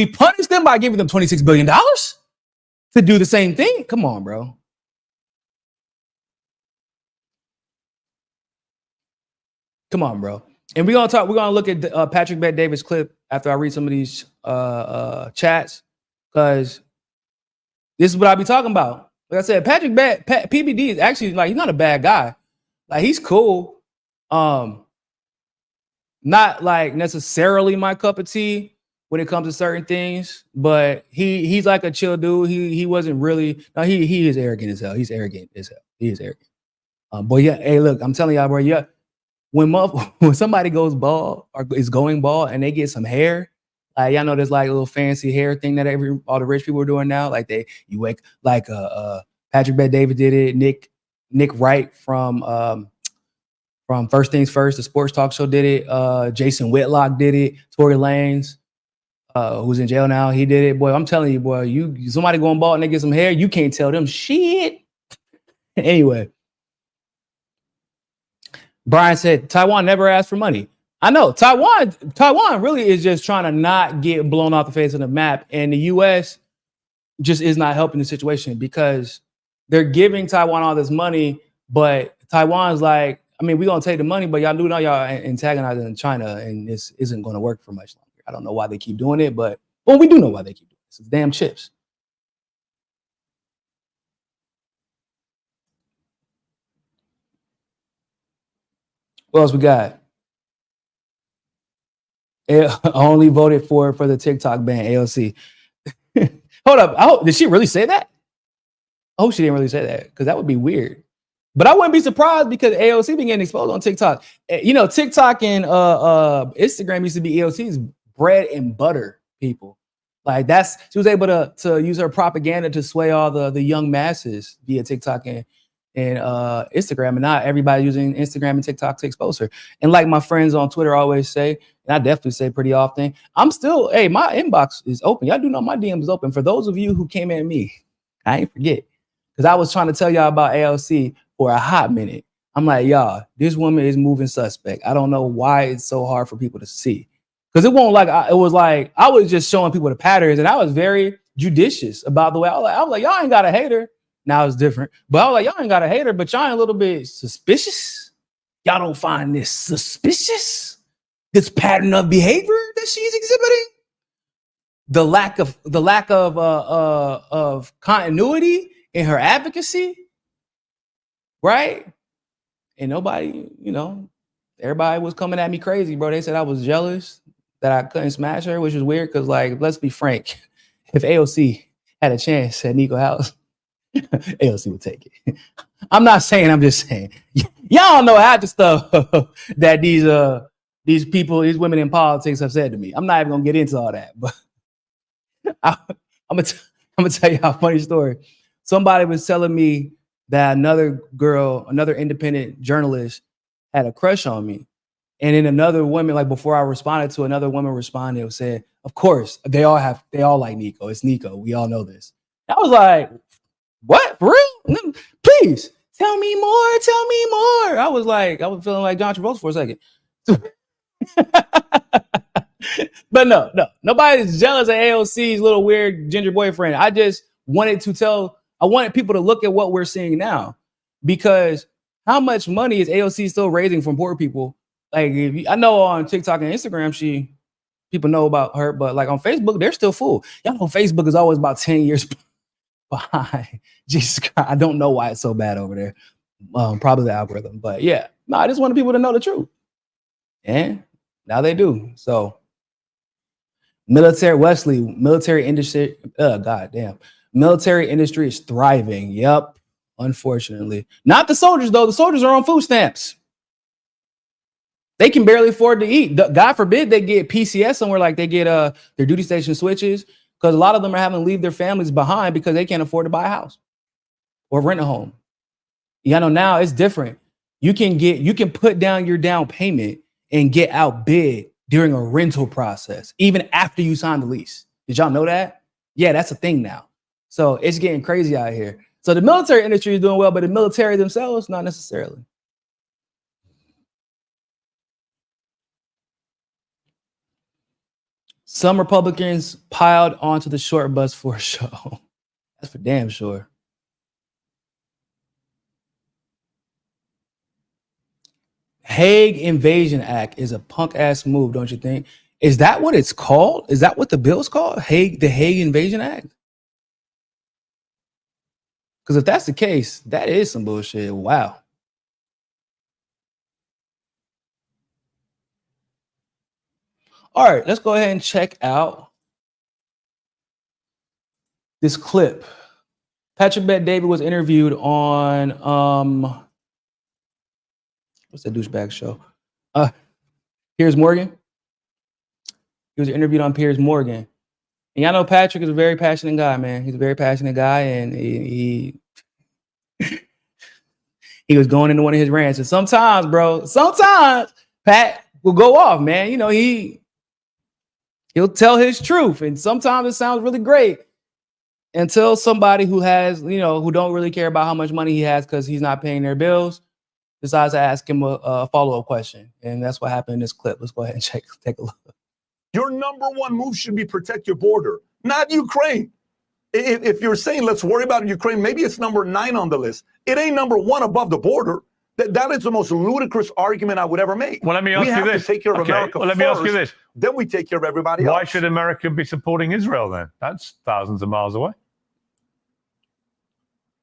punished them by giving them $26 billion to do the same thing. Come on, bro. Come on, bro. And we're gonna look at Patrick Bet Davis clip after I read some of these chats, because this is what I be talking about. Like I said, Patrick Bet PBD is actually like, he's not a bad guy. Like, he's cool. Not like necessarily my cup of tea when it comes to certain things, but he's like a chill dude. He wasn't really. No, he is arrogant as hell. He's arrogant as hell. He is arrogant. But yeah, hey, look, I'm telling y'all, bro. Yeah, when somebody goes bald or is going bald and they get some hair, like, y'all know there's like a little fancy hair thing that all the rich people are doing now. Like you wake like Patrick Bet David did it. Nick Wright from First Things First, the sports talk show, did it. Jason Whitlock did it. Tory Lanez, who's in jail now, he did it. Boy, I'm telling you, boy, somebody going bald and they get some hair, you can't tell them shit. Anyway, Brian said Taiwan never asked for money. I know Taiwan really is just trying to not get blown off the face of the map, and the US just is not helping the situation because they're giving Taiwan all this money, but Taiwan's like, I mean, we're gonna take the money, but y'all do know y'all antagonizing China, and this isn't gonna work for much longer. I don't know why they keep doing it, but we do know why they keep doing it. It's damn chips. What else we got? I only voted for the TikTok ban, AOC. Hold up. Did she really say that? I hope she didn't really say that, because that would be weird. But I wouldn't be surprised because AOC been getting exposed on TikTok. You know, TikTok and Instagram used to be AOC's bread and butter people. Like, she was able to use her propaganda to sway all the young masses via TikTok and Instagram, and not everybody using Instagram and TikTok to expose her. And like my friends on Twitter always say, and I definitely say pretty often, I'm still, hey, my inbox is open. Y'all do know my DM is open. For those of you who came at me, I ain't forget, because I was trying to tell y'all about AOC for a hot minute. I'm like, y'all, this woman is moving suspect. I don't know why it's so hard for people to see, because it won't it was like I was just showing people the patterns, and I was very judicious about the way I was like, y'all ain't got to hate her. Now it's different, but I was like, y'all ain't got to hate her, but y'all ain't a little bit suspicious. Y'all don't find this suspicious? This pattern of behavior that she's exhibiting, the lack of continuity in her advocacy, right? And nobody, everybody was coming at me crazy, bro. They said I was jealous that I couldn't smash her, which is weird because, like, let's be frank, if AOC had a chance at Niko house, AOC would take it. I'm not saying, I'm just saying. Y'all don't know half the stuff that these people, these women in politics have said to me. I'm not even gonna get into all that, but I'm gonna tell you a funny story. Somebody was telling me that another independent journalist had a crush on me. And then another woman, like before I responded to another woman responded and said, of course, they all like Niko. It's Niko. We all know this. I was like, what? For real? Please tell me more. Tell me more. I was feeling like John Travolta for a second. But no, nobody's jealous of AOC's little weird ginger boyfriend. I just wanted people to look at what we're seeing now, because how much money is AOC still raising from poor people? Like, I know on TikTok and Instagram, people know about her, but like on Facebook, they're still full. Y'all know Facebook is always about 10 years behind. Jesus Christ, I don't know why it's so bad over there. Probably the algorithm, but yeah, no, I just wanted people to know the truth, and now they do. So, military industry. Goddamn, military industry is thriving. Yep, unfortunately, not the soldiers though. The soldiers are on food stamps. They can barely afford to eat. God forbid they get PCS somewhere, like they get their duty station switches, because a lot of them are having to leave their families behind because they can't afford to buy a house or rent a home. You know, now it's different. You can put down your down payment and get outbid during a rental process, even after you sign the lease. Did y'all know that? Yeah, that's a thing now. So it's getting crazy out here. So the military industry is doing well, but the military themselves, not necessarily. Some Republicans piled onto the short bus for a show. That's for damn sure. Hague Invasion Act is a punk ass move, don't you think? Is that what it's called? Is that what the bill's called? The Hague Invasion Act? Because if that's the case, that is some bullshit. Wow. All right, let's go ahead and check out this clip. Patrick Bet-David was interviewed on what's that douchebag show? Piers Morgan. He was interviewed on Piers Morgan. And y'all know Patrick is a very passionate guy, man. He's a very passionate guy, and he was going into one of his rants. And sometimes Pat will go off, man. You know, he'll tell his truth, and sometimes it sounds really great until somebody who has, you know, who don't really care about how much money he has because he's not paying their bills decides to ask him a follow-up question. And that's what happened in this clip. Let's go ahead and take a look. Your number one move should be protect your border, not Ukraine. If you're saying let's worry about Ukraine, maybe it's number 9 on the list. It ain't number 1 above the border. That is the most ludicrous argument I would ever make. Well, let me ask you this. We have to take care of America let me ask you this. Then we take care of everybody else. Why should America be supporting Israel then? That's thousands of miles away.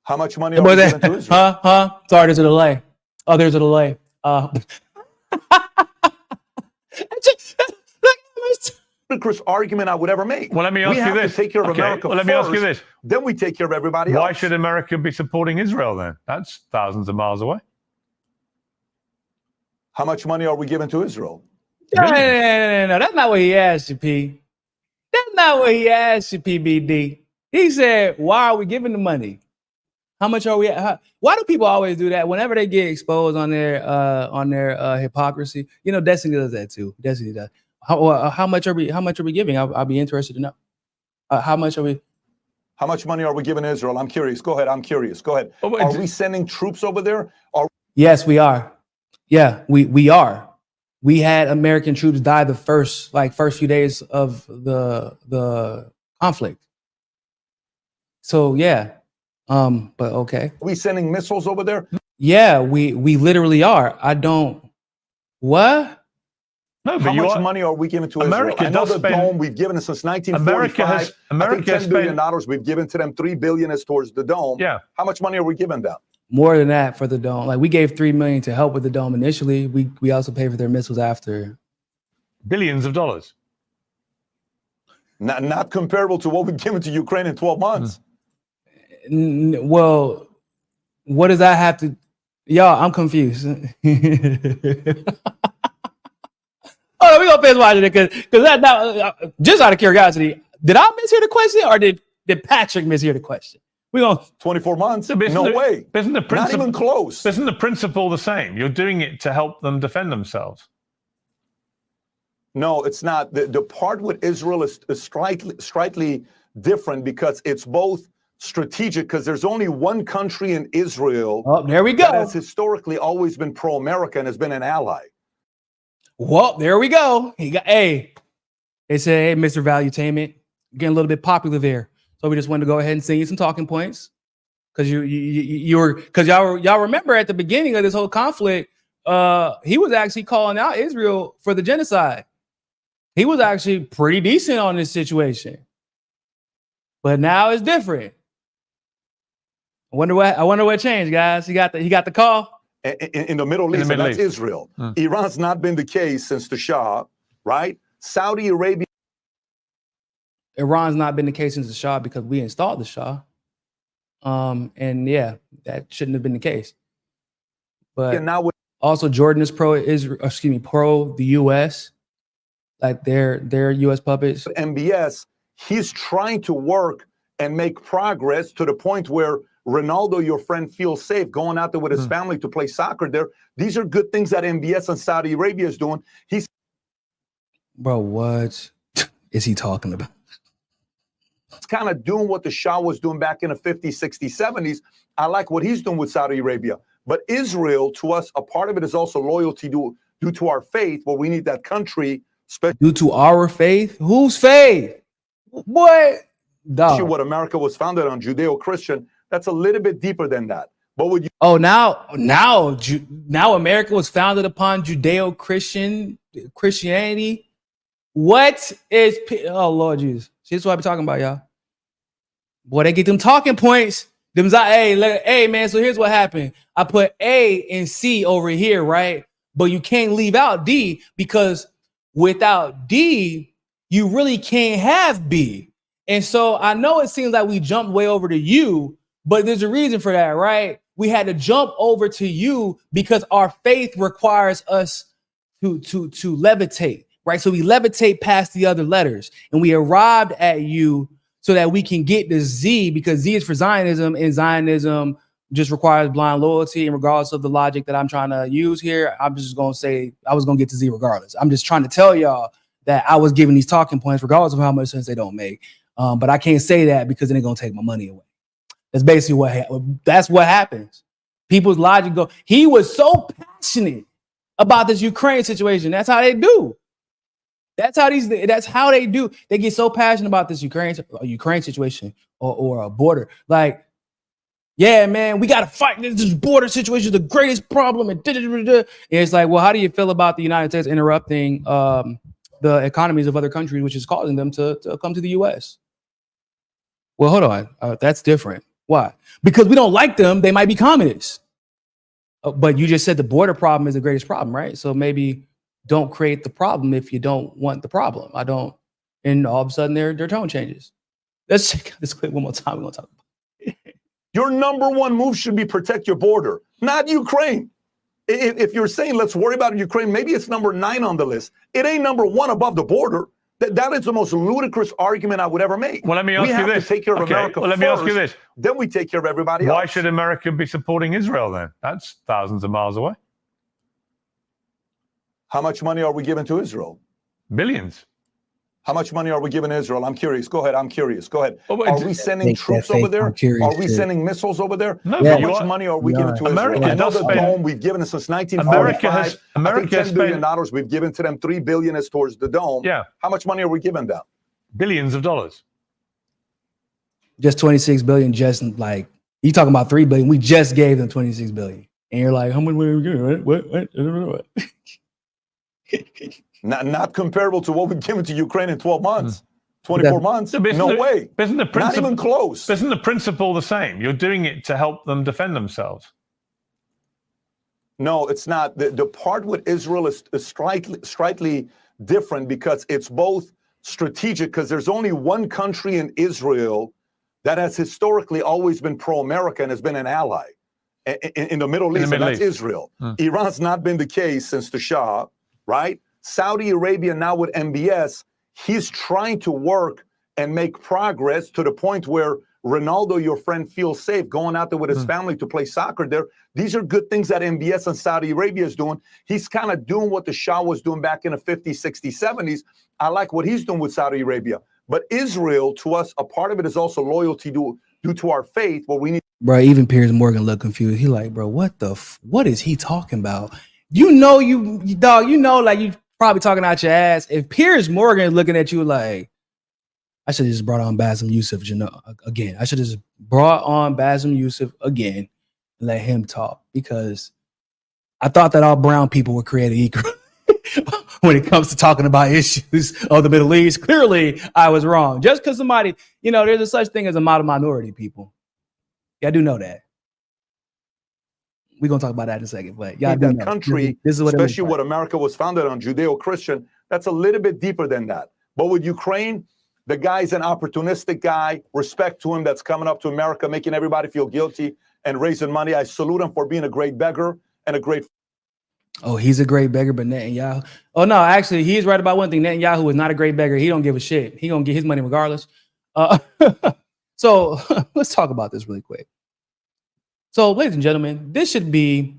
How much money are we giving to Israel? Sorry, there's a delay. Oh, there's a delay. Ludicrous argument I would ever make. Well, let me ask you this. We have to take care of America let me ask you this. Then we take care of everybody else. Why should America be supporting Israel then? That's thousands of miles away. How much money are we giving to Israel? No, that's not what he asked you, P. That's not what he asked you, PBD. He said, why are we giving the money? How much are we at? Why do people always do that? Whenever they get exposed on their hypocrisy, you know, Destiny does that too. Destiny does. How much are we giving? I'll be interested to know. How much money are we giving Israel? I'm curious. Go ahead. I'm curious. Go ahead. Are we sending troops over there? Yes, we are. Yeah, we are. We had American troops die the first few days of the conflict. So yeah. But okay. Are we sending missiles over there? Yeah, we literally are. What? No, but how much money are we giving to Israel? I know the dome we've given it since 1945. America has $10 billion we've given to them. $3 billion is towards the dome. Yeah. How much money are we giving them? More than that for the dome. Like we gave $3 million to help with the dome initially. We also paid for their missiles after. Billions of dollars. Not comparable to what we've given to Ukraine in 12 months. Well, what does that have to? Y'all, I'm confused. Oh, we gonna finish watching it because that now, just out of curiosity, did I mishear the question or did Patrick mishear the question? We gonna 24 months? No way. Not even close. Isn't the principle the same? You're doing it to help them defend themselves. No, it's not. The part with Israel is slightly different because it's both strategic, because there's only one country in Israel. Oh, there we go. That has historically always been pro-American, has been an ally. Well, there we go. They said, hey, Mr. Valuetainment, getting a little bit popular there. So we just wanted to go ahead and sing you some talking points. Because y'all remember at the beginning of this whole conflict, he was actually calling out Israel for the genocide. He was actually pretty decent on this situation. But now it's different. I wonder what changed, guys. He got the call. In the Middle East, and that's Israel. Iran's not been the case since the Shah, right? Saudi Arabia. Iran's not been the case since the Shah because we installed the Shah. And yeah, that shouldn't have been the case. But now also Jordan is pro the US, like their US puppets. MBS, he's trying to work and make progress to the point where Ronaldo, your friend, feels safe going out there with his family to play soccer there. These are good things that MBS and Saudi Arabia is doing. Bro, what is he talking about? It's kind of doing what the Shah was doing back in the 50s, 60s, 70s. I like what he's doing with Saudi Arabia. But Israel, to us, a part of it is also loyalty due to our faith, where we need that country. Due to our faith? Whose faith? What? Dog. What America was founded on, Judeo-Christian. That's a little bit deeper than that. But would you? Oh, now America was founded upon Christianity. What is? Oh Lord Jesus, see, this is what I be talking about, y'all. Boy, they get them talking points. Hey man. So here's what happened. I put A and C over here, right? But you can't leave out D because without D, you really can't have B. And so I know it seems like we jumped way over to U, but there's a reason for that, right? We had to jump over to U because our faith requires us to levitate, right? So we levitate past the other letters and we arrived at U so that we can get to Z, because Z is for Zionism, and Zionism just requires blind loyalty. And regardless of the logic that I'm trying to use here, I'm just going to say I was going to get to Z regardless. I'm just trying to tell y'all that I was giving these talking points regardless of how much sense they don't make. But I can't say that because then they're going to take my money away. That's basically what happens. People's logic go, he was so passionate about this Ukraine situation. That's how they do. That's how they do. They get so passionate about this Ukraine situation or a border. Like, yeah, man, we got to fight. This border situation is the greatest problem. And it's like, well, how do you feel about the United States interrupting the economies of other countries, which is causing them to come to the U.S.? Well, hold on. That's different. Why? Because we don't like them. They might be communists. But you just said the border problem is the greatest problem, right? So maybe don't create the problem if you don't want the problem. And all of a sudden their tone changes. Let's check out this clip one more time. We're going to talk about it. Your number one move should be protect your border, not Ukraine. If you're saying let's worry about Ukraine, maybe it's number 9 on the list. It ain't number 1 above the border. That is the most ludicrous argument I would ever make. Well, let me ask you this. We have to take care of America let me ask you this. Then we take care of everybody else. Why should America be supporting Israel then? That's thousands of miles away. How much money are we giving to Israel? Billions. How much money are we giving Israel? I'm curious. Go ahead. I'm curious. Go ahead. Oh, are we sending troops over there? Are we sending missiles over there? No. How much money are we giving to Israel? Another dome we've given since 1945. America has $10 billion we've given to them. $3 billion is towards the dome. Yeah. How much money are we giving them? Billions of dollars. Just 26 billion. Just like you talking about 3 billion. We just gave them 26 billion, and you're like, how much money are we giving? What? Not comparable to what we've given to Ukraine in 12 months, 24 months. No way. Not even close. Isn't the principle the same? You're doing it to help them defend themselves. No, it's not. The part with Israel is slightly different because it's both strategic, because there's only one country in Israel that has historically always been pro-America and has been an ally in the Middle East, and that's Israel. Iran's not been the case since the Shah, right? Saudi Arabia now with MBS, he's trying to work and make progress to the point where Ronaldo, your friend, feels safe going out there with his family to play soccer there. These are good things that MBS and Saudi Arabia is doing. He's kind of doing what the Shah was doing back in the 50s, 60s, 70s. I like what he's doing with Saudi Arabia. But Israel, to us, a part of it is also loyalty due to our faith, where we need. Bro, even Piers Morgan looked confused. He like, bro, what is he talking about? You know, like you probably talking out your ass. If Piers Morgan is looking at you like, I should have just brought on Bassem Youssef again. I should have just brought on Bassem Youssef again and let him talk, because I thought that all brown people were created equal. when it comes to talking about issues of the Middle East. Clearly, I was wrong. Just because somebody, there's a such thing as a model minority, people. Yeah, I do know that. We're going to talk about that in a second. But yeah, that country, this is what especially what America was founded on, Judeo-Christian, that's a little bit deeper than that. But with Ukraine, the guy's an opportunistic guy. Respect to him that's coming up to America, making everybody feel guilty and raising money. I salute him for being a great beggar and a great... Oh, he's a great beggar, but Netanyahu... Oh, no, actually, he's right about one thing. Netanyahu is not a great beggar. He don't give a shit. He going to get his money regardless. So let's talk about this really quick. So, ladies and gentlemen, this should be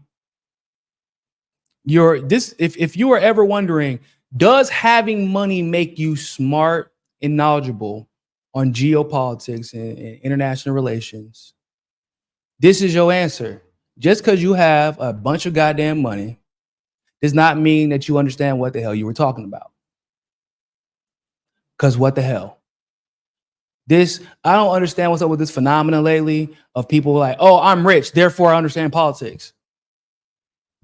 if you are ever wondering, does having money make you smart and knowledgeable on geopolitics and international relations? This is your answer. Just because you have a bunch of goddamn money does not mean that you understand what the hell you were talking about. Because what the hell? I don't understand what's up with this phenomenon lately of people like, oh, I'm rich, therefore I understand politics.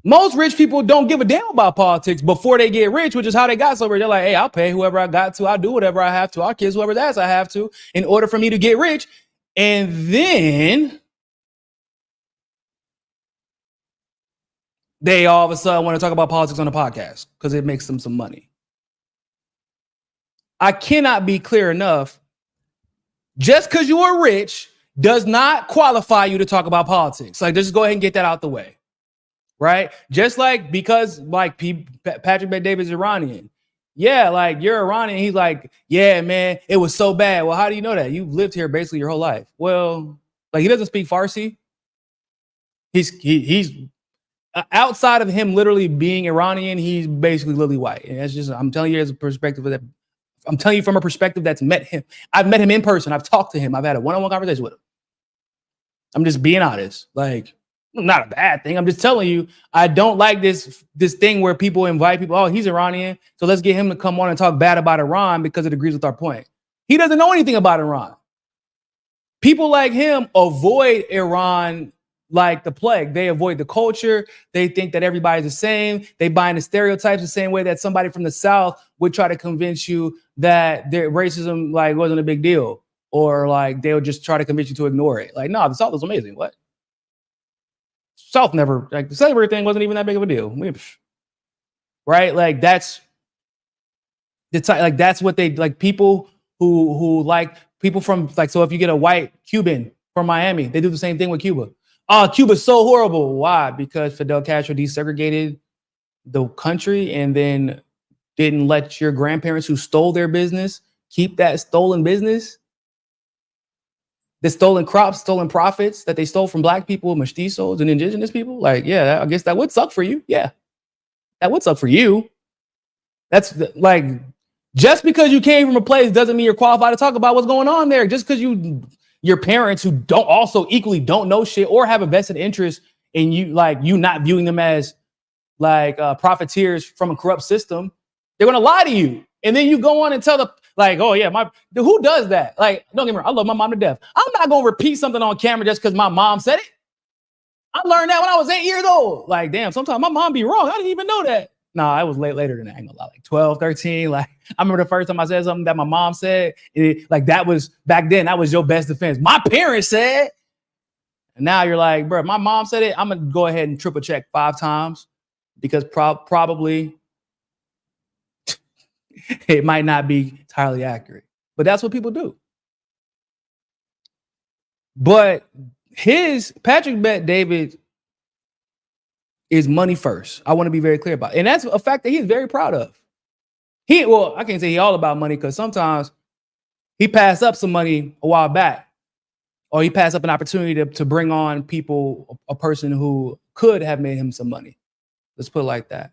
Most rich people don't give a damn about politics before they get rich, which is how they got so rich. They're like, hey, I'll pay whoever I got to. I'll do whatever I have to. I'll kiss whoever's ass I have to in order for me to get rich. And then they all of a sudden want to talk about politics on the podcast because it makes them some money. I cannot be clear enough. Just because you are rich does not qualify you to talk about politics. Like, just go ahead and get that out the way, right? Just like because like Patrick Bet-David is Iranian. Yeah, like you're Iranian. He's like, yeah, man, it was so bad. Well, how do you know that? You've lived here basically your whole life. Well, like he doesn't speak Farsi. He's outside of him literally being Iranian, he's basically lily white. And that's just, I'm telling you as a perspective of that. I'm telling you from a perspective that's met him. I've met him in person. I've talked to him. I've had a one-on-one conversation with him. I'm just being honest. Like, not a bad thing. I'm just telling you, I don't like this thing where people invite people. Oh, he's Iranian, so let's get him to come on and talk bad about Iran because it agrees with our point. He doesn't know anything about Iran. People like him avoid Iran like the plague. They avoid the culture. They think that everybody's the same. They buy into stereotypes the same way that somebody from the South would try to convince you that their racism like wasn't a big deal, or like they would just try to convince you to ignore it. Like, no, the South was amazing. What? South never, like the slavery thing wasn't even that big of a deal. Right? Like that's the type, like that's what they like. People who like people from like, so if you get a white Cuban from Miami, they do the same thing with Cuba. Oh, Cuba's so horrible. Why? Because Fidel Castro desegregated the country and then didn't let your grandparents who stole their business keep that stolen business. The stolen crops, stolen profits that they stole from black people, mestizos, and indigenous people. Like, yeah, I guess that would suck for you. Yeah, that would suck for you. That's like, just because you came from a place doesn't mean you're qualified to talk about what's going on there. Just because your parents who don't also equally don't know shit or have a vested interest in you, like you not viewing them as like profiteers from a corrupt system, they're gonna lie to you. And then you go on and tell the like, oh yeah, who does that? Like, don't get me wrong, I love my mom to death. I'm not gonna repeat something on camera just because my mom said it. I learned that when I was 8 years old. Like, damn, sometimes my mom be wrong. I didn't even know that. No, I was later than that. I ain't gonna lie, like 12, 13. Like, I remember the first time I said something that my mom said, like that was back then, that was your best defense. My parents said, and now you're like, bro, my mom said it. I'm gonna go ahead and triple check 5 times because probably it might not be entirely accurate, but that's what people do. But Patrick Bet-David is money first. I want to be very clear about it. And that's a fact that he's very proud of. I can't say he's all about money because sometimes he passed up some money a while back, or he passed up an opportunity to bring on people, a person who could have made him some money. Let's put it like that.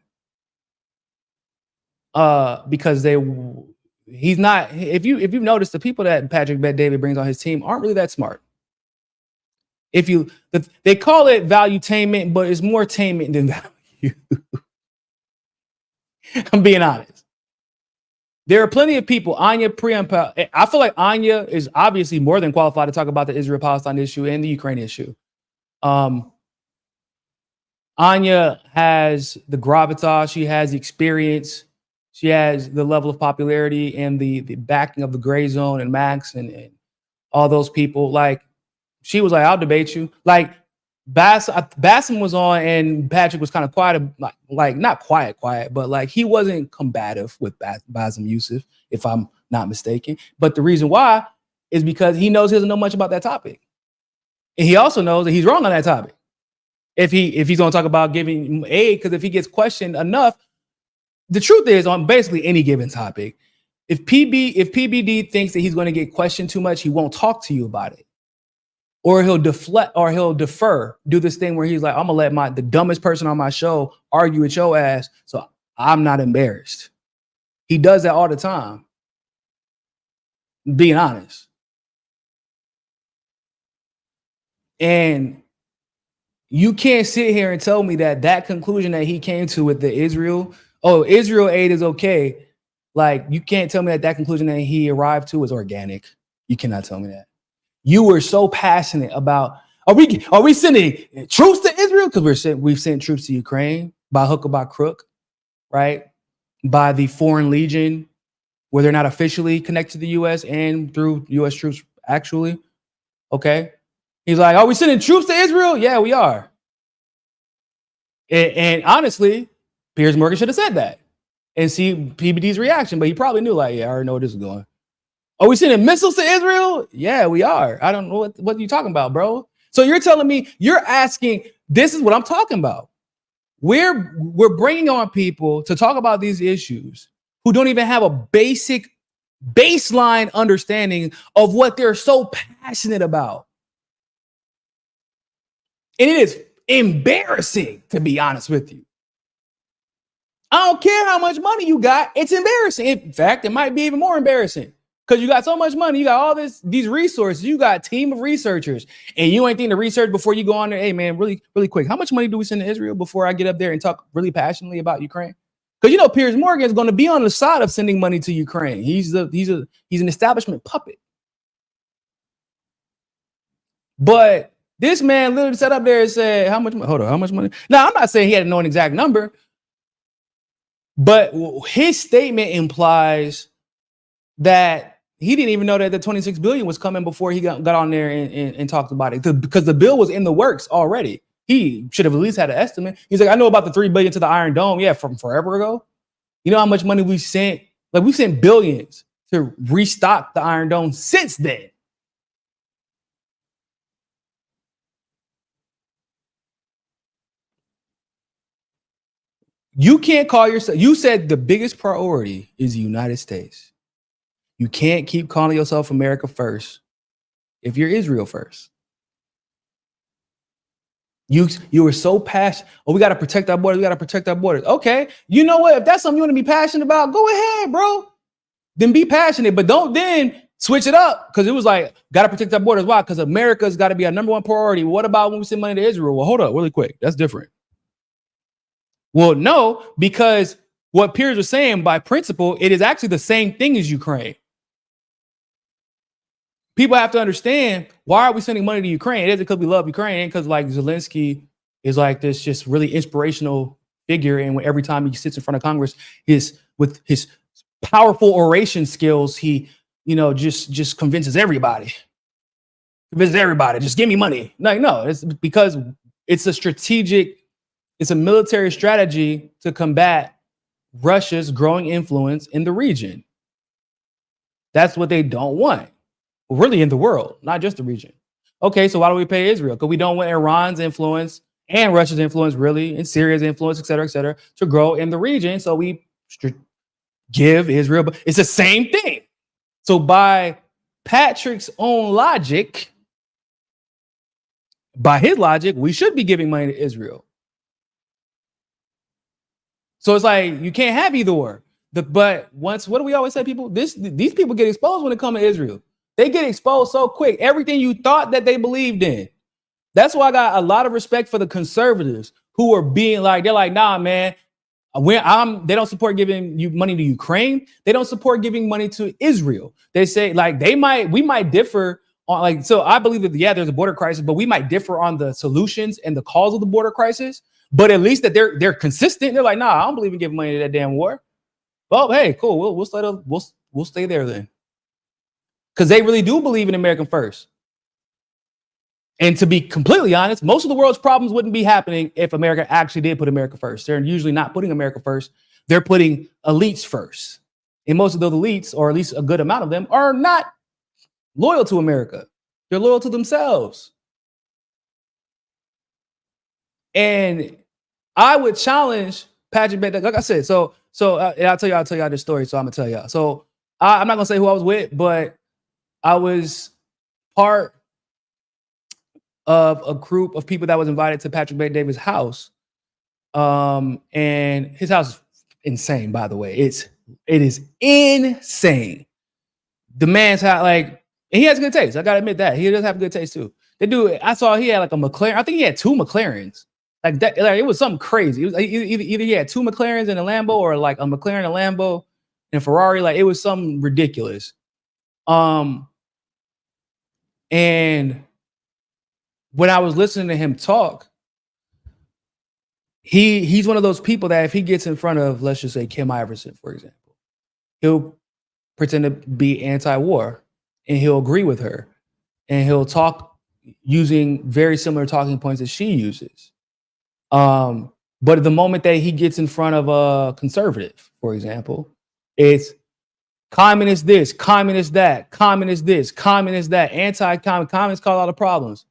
Because he's not, if you've noticed, the people that Patrick Bet-David brings on his team aren't really that smart. They call it valuetainment, but it's more tainment than value. I'm being honest. There are plenty of people, Anya Priyanka. I feel like Anya is obviously more than qualified to talk about the Israel-Palestine issue and the Ukraine issue. Anya has the gravitas, she has the experience, She has the level of popularity and the backing of the Gray Zone and Max and all those people. Like, she was like, I'll debate you. Like, Bassem was on and Patrick was kind of quiet, like not quiet, but like he wasn't combative with Bassem Youssef, if I'm not mistaken. But the reason why is because he knows he doesn't know much about that topic. And he also knows that he's wrong on that topic. If he's going to talk about giving aid, because if he gets questioned enough, the truth is on basically any given topic, if PBD thinks that he's going to get questioned too much, he won't talk to you about it. Or he'll deflect, or he'll defer, do this thing where he's like, I'm gonna let the dumbest person on my show argue with your ass, so I'm not embarrassed. He does that all the time. Being honest. And you can't sit here and tell me that conclusion that he came to with the Israel aid is okay. Like, you can't tell me that conclusion that he arrived to is organic. You cannot tell me that. You were so passionate about, are we sending troops to Israel? Because we've sent troops to Ukraine by hook or by crook, right? By the Foreign Legion, where they're not officially connected to the U.S. and through U.S. troops, actually. Okay. He's like, are we sending troops to Israel? Yeah, we are. And honestly, Piers Morgan should have said that and see PBD's reaction, but he probably knew, like, yeah, I already know where this is going. Are we sending missiles to Israel? Yeah, we are. I don't know what you're talking about, bro. So you're telling me, you're asking, this is what I'm talking about. We're bringing on people to talk about these issues who don't even have a basic baseline understanding of what they're so passionate about. And it is embarrassing, to be honest with you. I don't care how much money you got. It's embarrassing. In fact, it might be even more embarrassing. Because you got so much money, you got all these resources, you got a team of researchers, and you ain't think to research before you go on there. Hey man, really quick, how much money do we send to Israel before I get up there and talk really passionately about Ukraine? Because you know Piers Morgan is going to be on the side of sending money to Ukraine. He's an establishment puppet. But this man literally sat up there and said, how much money? Now, I'm not saying he had to know an exact number, but his statement implies that he didn't even know that the 26 billion was coming before he got on there and talked about it, because the bill was in the works already. He should have at least had an estimate. He's like, I know about the 3 billion to the Iron Dome. Yeah, from forever ago. You know how much money we sent? Like, we sent billions to restock the Iron Dome since then. You can't call yourself, you said the biggest priority is the United States. You can't keep calling yourself America first if you're Israel first. You were so passionate. Oh, we got to protect our borders. We got to protect our borders. Okay. You know what? If that's something you want to be passionate about, go ahead, bro. Then be passionate, but don't then switch it up. Because it was like, got to protect our borders. Why? Because America's got to be our number one priority. What about when we send money to Israel? Well, hold up really quick. That's different. Well, no, because what Piers was saying, by principle, it is actually the same thing as Ukraine. People have to understand, why are we sending money to Ukraine? It isn't because we love Ukraine, because like Zelensky is like this just really inspirational figure. And every time he sits in front of Congress, with his powerful oration skills, he, just convinces everybody. Just give me money. Like, no, it's because it's a military strategy to combat Russia's growing influence in the region. That's what they don't want. Really in the world, not just the region. Okay, so why do we pay Israel? Because we don't want Iran's influence and Russia's influence, really, and Syria's influence, et cetera, to grow in the region. So we give Israel, but it's the same thing. So by Patrick's own logic, we should be giving money to Israel. So it's like, you can't have either or. What do we always say, people? These people get exposed when it comes to Israel. They get exposed so quick. Everything you thought that they believed in. That's why I got a lot of respect for the conservatives who are being like, they're like, nah, man, they don't support giving you money to Ukraine. They don't support giving money to Israel. They say like we might differ on like, so I believe that, yeah, there's a border crisis, but we might differ on the solutions and the cause of the border crisis. But at least that they're consistent. They're like, nah, I don't believe in giving money to that damn war. Well, hey, cool. We'll stay there then. Because they really do believe in American first. And to be completely honest, most of the world's problems wouldn't be happening if America actually did put America first. They're usually not putting America first. They're putting elites first. And most of those elites, or at least a good amount of them, are not loyal to America. They're loyal to themselves. And I would challenge Patrick Bateman, like I said. So I'll tell y'all this story. So I'm gonna tell y'all. So I'm not gonna say who I was with, but I was part of a group of people that was invited to Patrick Bet-David's house. And his house is insane, by the way. It is insane. The man's house, like, and he has good taste. I gotta admit that. He does have good taste too. The dude, I saw he had like a McLaren. I think he had 2 McLarens. Like that, like it was something crazy. It was like either he had 2 McLarens and a Lambo, or like a McLaren, a Lambo, and a Ferrari. Like it was something ridiculous. And when I was listening to him talk, he's one of those people that if he gets in front of, let's just say, Kim Iverson, for example, he'll pretend to be anti-war and he'll agree with her and he'll talk using very similar talking points that she uses. But at the moment that he gets in front of a conservative, for example, it's communist this, communist that, communist this, communist that, communist cause all the problems.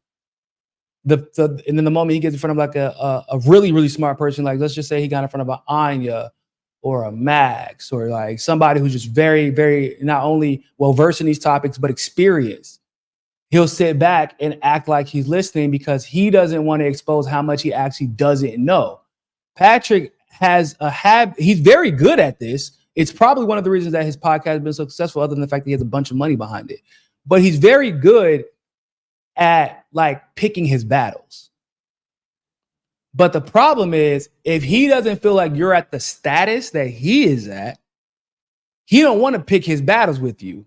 And then the moment he gets in front of like a really, really smart person, like let's just say he got in front of an Anya or a Max, or like somebody who's just very, very not only well versed in these topics, but experienced, he'll sit back and act like he's listening because he doesn't want to expose how much he actually doesn't know. Patrick has he's very good at this. It's probably one of the reasons that his podcast has been so successful, other than the fact that he has a bunch of money behind it. But he's very good at like picking his battles. But the problem is, if he doesn't feel like you're at the status that he is at, he don't want to pick his battles with you.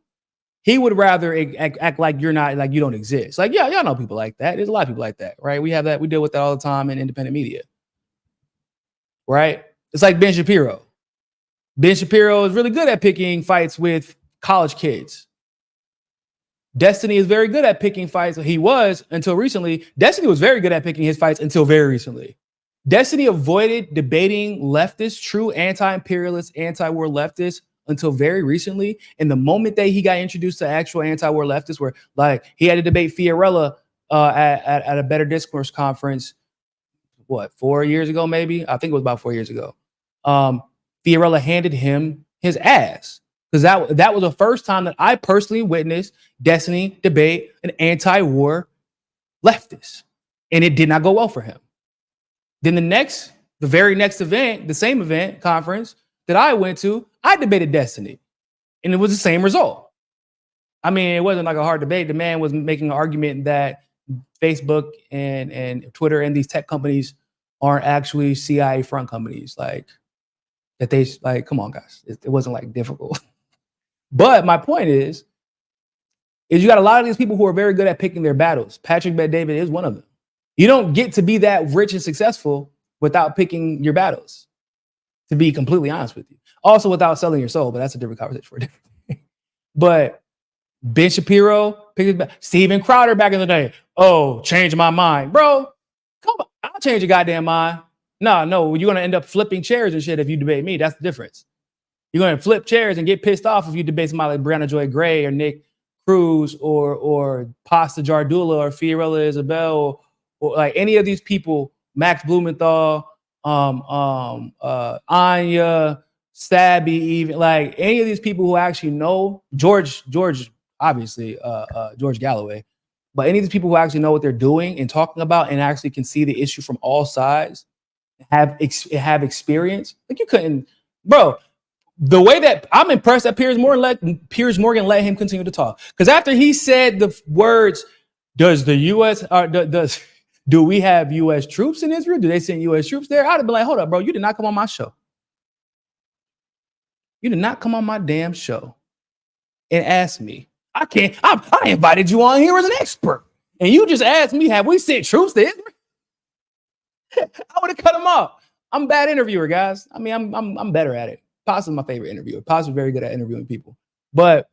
He would rather act like you're not, like you don't exist. Like, yeah, y'all know people like that. There's a lot of people like that, right? We have that. We deal with that all the time in independent media, right? It's like Ben Shapiro. Ben Shapiro is really good at picking fights with college kids. Destiny is very good at picking fights. He was until recently. Destiny was very good at picking his fights until very recently. Destiny avoided debating leftists, true anti-imperialist, anti-war leftists until very recently. And the moment that he got introduced to actual anti-war leftists, where like he had to debate Fiorella at a Better Discourse conference, 4 years ago, maybe? I think it was about 4 years ago. Fiorella handed him his ass. Because that was the first time that I personally witnessed Destiny debate an anti-war leftist. And it did not go well for him. Then the very next event, the same event, conference that I went to, I debated Destiny. And it was the same result. I mean, it wasn't like a hard debate. The man was making an argument that Facebook and Twitter and these tech companies aren't actually CIA front companies. Like, that they, like, come on, guys. It wasn't like difficult. But my point is you got a lot of these people who are very good at picking their battles. Patrick Bet-David is one of them. You don't get to be that rich and successful without picking your battles, to be completely honest with you. Also without selling your soul, but that's a different conversation for a different thing. But Ben Shapiro, Steven Crowder back in the day, change my mind. Bro, come on, I'll change your goddamn mind. No, you're going to end up flipping chairs and shit if you debate me. That's the difference. You're going to flip chairs and get pissed off if you debate somebody like Brianna Joy Gray or Nick Cruz or Pasta Jardula or Fiorella Isabel or like any of these people, Max Blumenthal, Anya, Stabby, even like any of these people who actually know George, obviously, George Galloway, but any of these people who actually know what they're doing and talking about and actually can see the issue from all sides, have experience. Like you couldn't, bro. The way that I'm impressed that Piers Morgan let him continue to talk, because after he said the words, "Does the U.S. do we have U.S. troops in Israel? Do they send U.S. troops there?" I'd have been like, "Hold up, bro! You did not come on my show. You did not come on my damn show and ask me. I invited you on here as an expert, and you just asked me, have we sent troops to Israel?" I would have cut him off. I'm a bad interviewer, guys. I mean, I'm better at it. Potts is my favorite interviewer. Potts is very good at interviewing people. But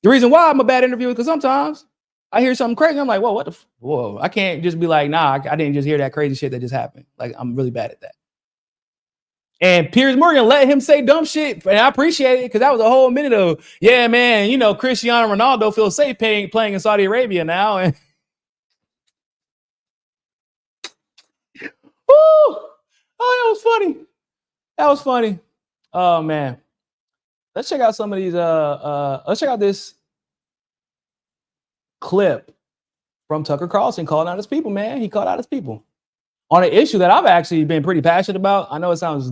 the reason why I'm a bad interviewer is because sometimes I hear something crazy. I'm like, whoa, what the? Whoa! I can't just be like, nah, I didn't just hear that crazy shit that just happened. Like, I'm really bad at that. And Piers Morgan let him say dumb shit, and I appreciate it because that was a whole minute of, yeah, man, you know, Cristiano Ronaldo feels safe playing in Saudi Arabia now, and woo! Oh, that was funny. That was funny. Oh man, let's check out some of these. Let's check out this clip from Tucker Carlson calling out his people. Man, he called out his people on an issue that I've actually been pretty passionate about. I know it sounds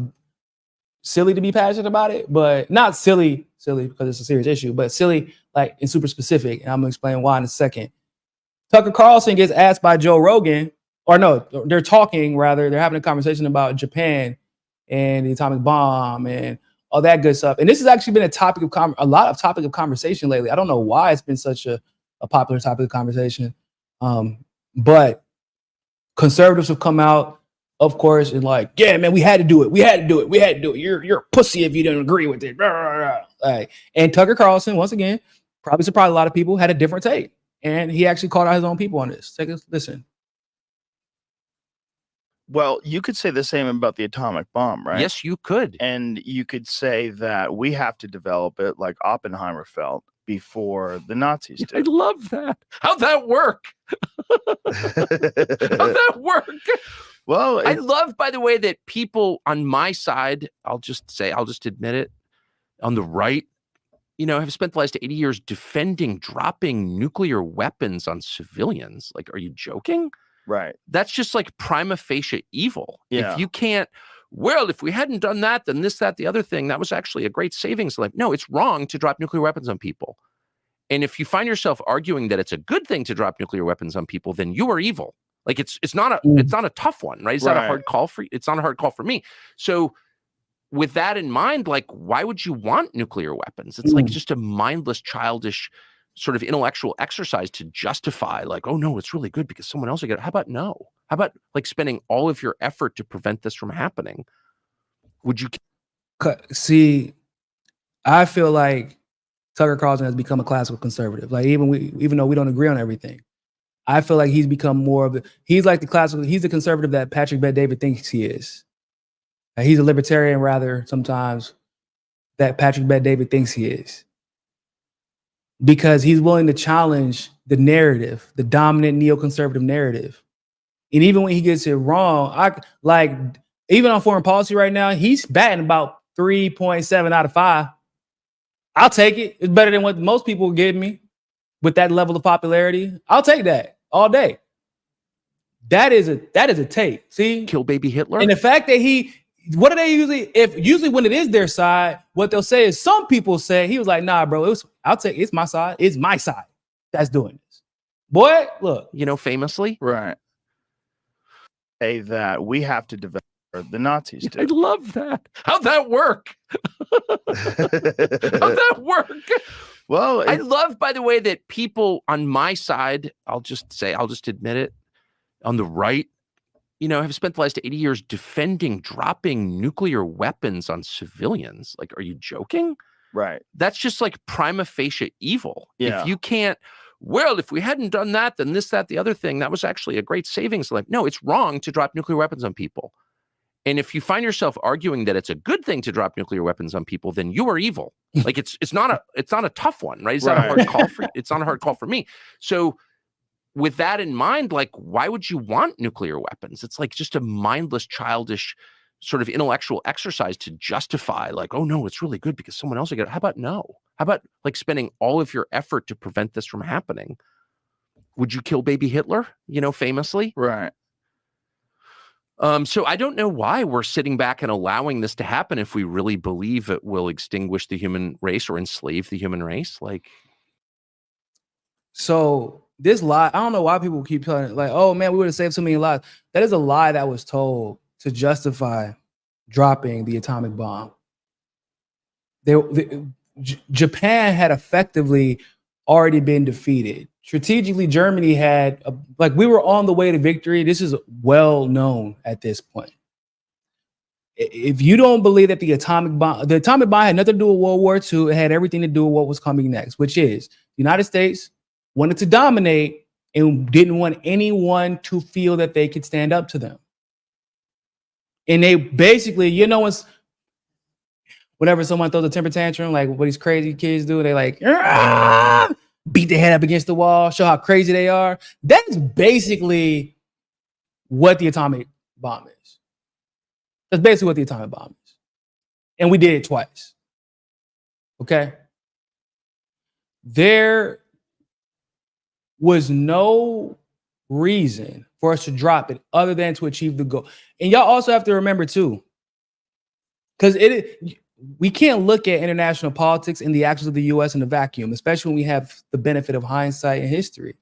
silly to be passionate about it, but not silly because it's a serious issue, but silly like and super specific. And I'm gonna explain why in a second. Tucker Carlson gets asked by Joe Rogan, or no, they're having a conversation about Japan and the atomic bomb and all that good stuff. And this has actually been a lot of topic of conversation lately. I don't know why it's been such a popular topic of conversation. But conservatives have come out, of course, and like, yeah, man, we had to do it. You're a pussy if you don't agree with it. Like, and Tucker Carlson, once again, probably surprised a lot of people, had a different take. And he actually called out his own people on this. Take a listen. Well, you could say the same about the atomic bomb, right? Yes, you could. And you could say that we have to develop it like Oppenheimer felt before the Nazis did. I love that. How'd that work? How'd that work? Well, I love, by the way, that people on my side, I'll just admit it, on the right, you know, have spent the last 80 years defending dropping nuclear weapons on civilians. Like, are you joking? Right. That's just like prima facie evil. Yeah. If you can't, well, if we hadn't done that, then this, that, the other thing, that was actually a great savings. Like, no, it's wrong to drop nuclear weapons on people. And if you find yourself arguing that it's a good thing to drop nuclear weapons on people, then you are evil. Like, it's not a tough one, right? It's not a hard call for me. So with that in mind, like, why would you want nuclear weapons? It's like just a mindless, childish sort of intellectual exercise to justify, like, oh no, it's really good because someone else will get it. How about no? How about like spending all of your effort to prevent this from happening? Would you see? I feel like Tucker Carlson has become a classical conservative. Like, even though we don't agree on everything, I feel like he's become more of he's like he's the conservative that Patrick Bet-David thinks he is. He's a libertarian rather sometimes that Patrick Bet-David thinks he is. Because he's willing to challenge the narrative, the dominant neoconservative narrative. And even when he gets it wrong, even on foreign policy right now, he's batting about 3.7 out of 5. I'll take it. It's better than what most people give me with that level of popularity. I'll take that all day. That is a take. See? kill baby Hitler? And the fact that what do they usually when it is their side, what they'll say is some people say, he was like, nah, bro, it's my side. It's my side that's doing this. Boy, look. You know, famously. Right. Say that we have to develop the Nazis did. I love that. How'd that work? How'd that work? Well, I love, by the way, that people on my side, I'll just admit it, on the right, you know, have spent the last 80 years defending dropping nuclear weapons on civilians. Like, are you joking? Right. That's just like prima facie evil. Yeah. If you can't, well, if we hadn't done that, then this, that, the other thing, that was actually a great savings. Like, no, it's wrong to drop nuclear weapons on people. And if you find yourself arguing that it's a good thing to drop nuclear weapons on people, then you are evil. Like, it's not a tough one, right? It's not a hard call for it's not a hard call for me. So with that in mind, like, why would you want nuclear weapons? It's like just a mindless, childish sort of intellectual exercise to justify, like, oh no, it's really good because someone else will get it. How about no? How about like spending all of your effort to prevent this from happening? Would you kill baby Hitler? You know, famously. Right. So I don't know why we're sitting back and allowing this to happen if we really believe it will extinguish the human race or enslave the human race. Like, so this lie, I don't know why people keep telling it, like, oh man, we would have saved so many lives. That is a lie that was told to justify dropping the atomic bomb. Japan had effectively already been defeated. Strategically, Germany had, we were on the way to victory. This is well known at this point. if you don't believe that the atomic bomb had nothing to do with World War II, it had everything to do with what was coming next, which is the United States wanted to dominate and didn't want anyone to feel that they could stand up to them. And they basically, you know, whenever someone throws a temper tantrum, like what these crazy kids do, they like beat their head up against the wall, show how crazy they are. That's basically what the atomic bomb is. That's basically what the atomic bomb is. And we did it twice. Okay? There was no reason for us to drop it other than to achieve the goal. And y'all also have to remember too, because we can't look at international politics and the actions of the US in a vacuum, especially when we have the benefit of hindsight and history.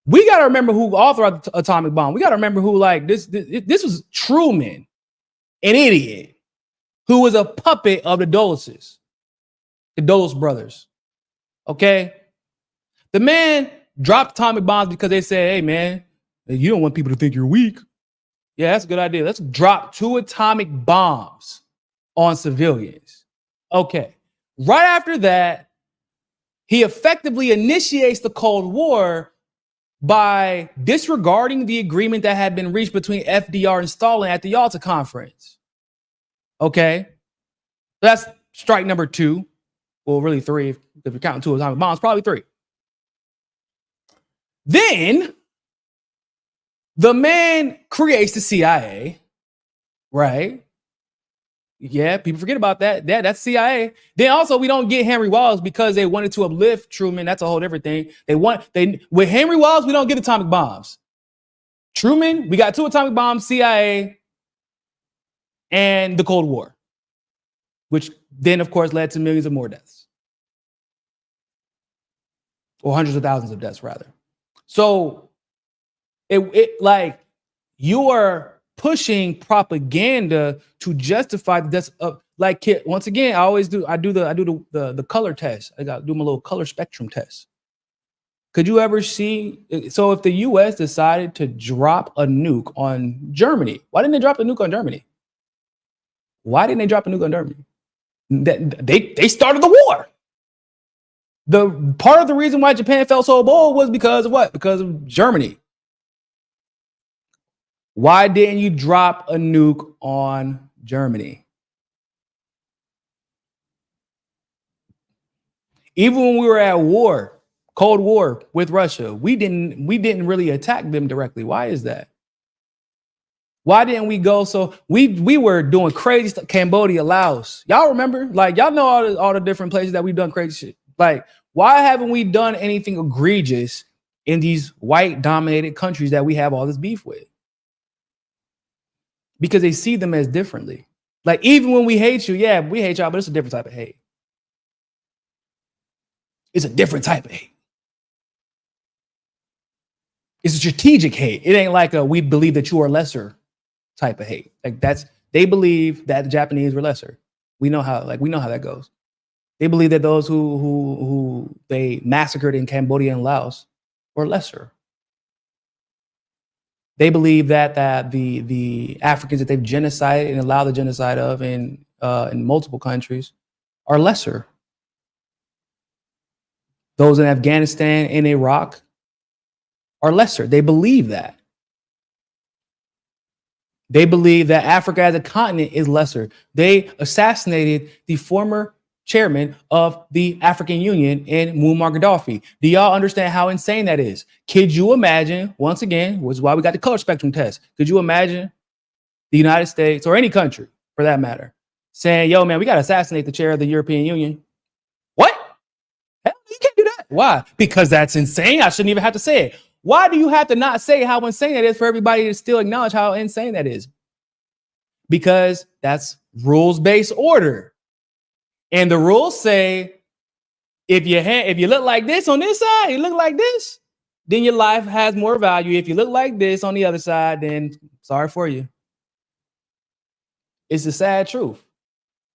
We got to remember who authorized the atomic bomb. We got to remember who, like, this was Truman, an idiot, who was a puppet of the Dulles brothers. Okay? The man dropped atomic bombs because they said, hey, man, you don't want people to think you're weak. Yeah, that's a good idea. Let's drop 2 atomic bombs on civilians. Okay. Right after that, he effectively initiates the Cold War by disregarding the agreement that had been reached between FDR and Stalin at the Yalta Conference. Okay. That's strike number 2. Well, really 3. If you're counting 2 atomic bombs, probably 3. Then the man creates the CIA, right? Yeah, people forget about that. That's CIA. Then also we don't get Henry Wallace because they wanted to uplift Truman. That's a whole different thing. With Henry Wallace, we don't get atomic bombs. Truman, we got 2 atomic bombs, CIA, and the Cold War, which then of course led to millions of more deaths. Or hundreds of thousands of deaths, rather. So it like you are pushing propaganda to justify the deaths of, like, once again, I do the color test. I got to do my little color spectrum test. Could you ever see? So if the US decided to drop a nuke on Germany, why didn't they drop a nuke on Germany? Why didn't they drop a nuke on Germany? They started the war. The part of the reason why Japan felt so bold was because of what? Because of Germany. Why didn't you drop a nuke on Germany? Even when we were at war, Cold War with Russia, we didn't really attack them directly. Why is that? Why didn't we go? So we were doing crazy stuff. Cambodia, Laos. Y'all remember? Like, y'all know all the different places that we've done crazy shit. Like, why haven't we done anything egregious in these white dominated countries that we have all this beef with? Because they see them as differently. Like, even when we hate you, yeah, we hate y'all, but it's a different type of hate. It's a different type of hate. It's a strategic hate. It ain't like a we believe that you are lesser type of hate. Like, they believe that the Japanese were lesser. We know how that goes. They believe that those who they massacred in Cambodia and Laos were lesser. They believe that the Africans that they've genocided and allowed the genocide of in multiple countries are lesser. Those in Afghanistan and Iraq are lesser. They believe that. They believe that Africa as a continent is lesser. They assassinated the former chairman of the African Union in Muammar Gaddafi. Do y'all understand how insane that is? Could you imagine, once again, which is why we got the color spectrum test, could you imagine the United States, or any country for that matter, saying, yo, man, we got to assassinate the chair of the European Union? What? Hell, you can't do that. Why? Because that's insane. I shouldn't even have to say it. Why do you have to not say how insane that is for everybody to still acknowledge how insane that is? Because that's rules-based order. And the rules say, if you look like this on this side, you look like this, then your life has more value. If you look like this on the other side, then sorry for you. It's the sad truth.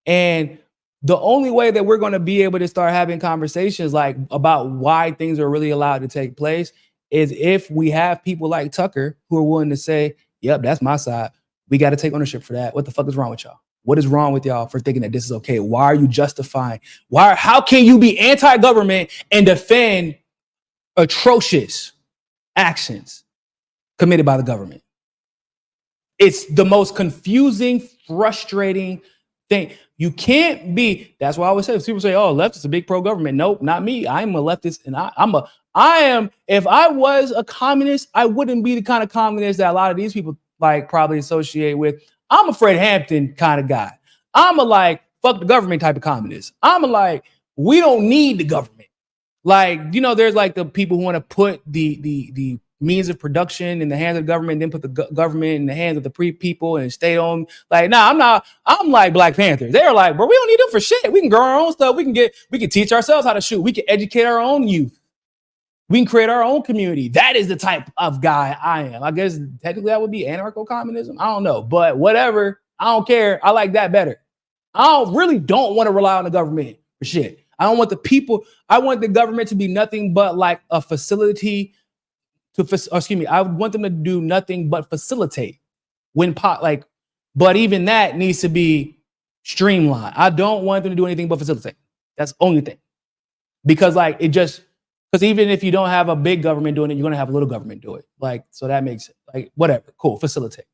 And the only way that we're going to be able to start having conversations like about why things are really allowed to take place is if we have people like Tucker who are willing to say, yep, that's my side. We got to take ownership for that. What the fuck is wrong with y'all? What is wrong with y'all for thinking that this is okay? Why are you justifying? How can you be anti-government and defend atrocious actions committed by the government? It's the most confusing, frustrating thing. You can't be, that's why I always say, people say, oh, leftists are big pro-government. Nope, not me. I'm a leftist, and if I was a communist, I wouldn't be the kind of communist that a lot of these people like probably associate with. I'm a Fred Hampton kind of guy. I'm a like, fuck the government type of communist. I'm a like, we don't need the government. Like, you know, there's like the people who want to put the means of production in the hands of the government, then put the government in the hands of the people and stay on. Like, nah, I'm like Black Panthers. They're like, bro, we don't need them for shit. We can grow our own stuff. We can teach ourselves how to shoot. We can educate our own youth. We can create our own community. That is the type of guy I am. I guess technically that would be anarcho-communism. I don't know, but whatever. I don't care. I like that better. I really don't want to rely on the government for shit. I don't want the people. I want the government to be nothing but like a facility I want them to do nothing but facilitate but even that needs to be streamlined. I don't want them to do anything but facilitate. That's the only thing. Because even if you don't have a big government doing it, you're going to have a little government do it. Like, so that makes it like, whatever, cool, facilitate.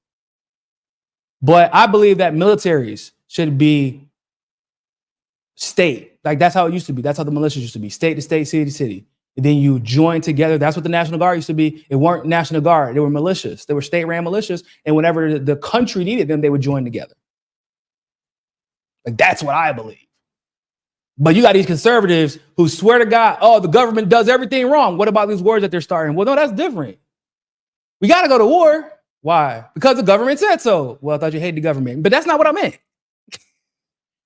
But I believe that militaries should be state. Like, that's how it used to be. That's how the militias used to be. State to state, city to city. And then you join together. That's what the National Guard used to be. It weren't National Guard. They were militias. They were state-ran militias. And whenever the country needed them, they would join together. Like, that's what I believe. But you got these conservatives who swear to God, oh, the government does everything wrong. What about these wars that they're starting? Well, no, that's different. We got to go to war. Why? Because the government said so. Well, I thought you hated the government. But that's not what I meant.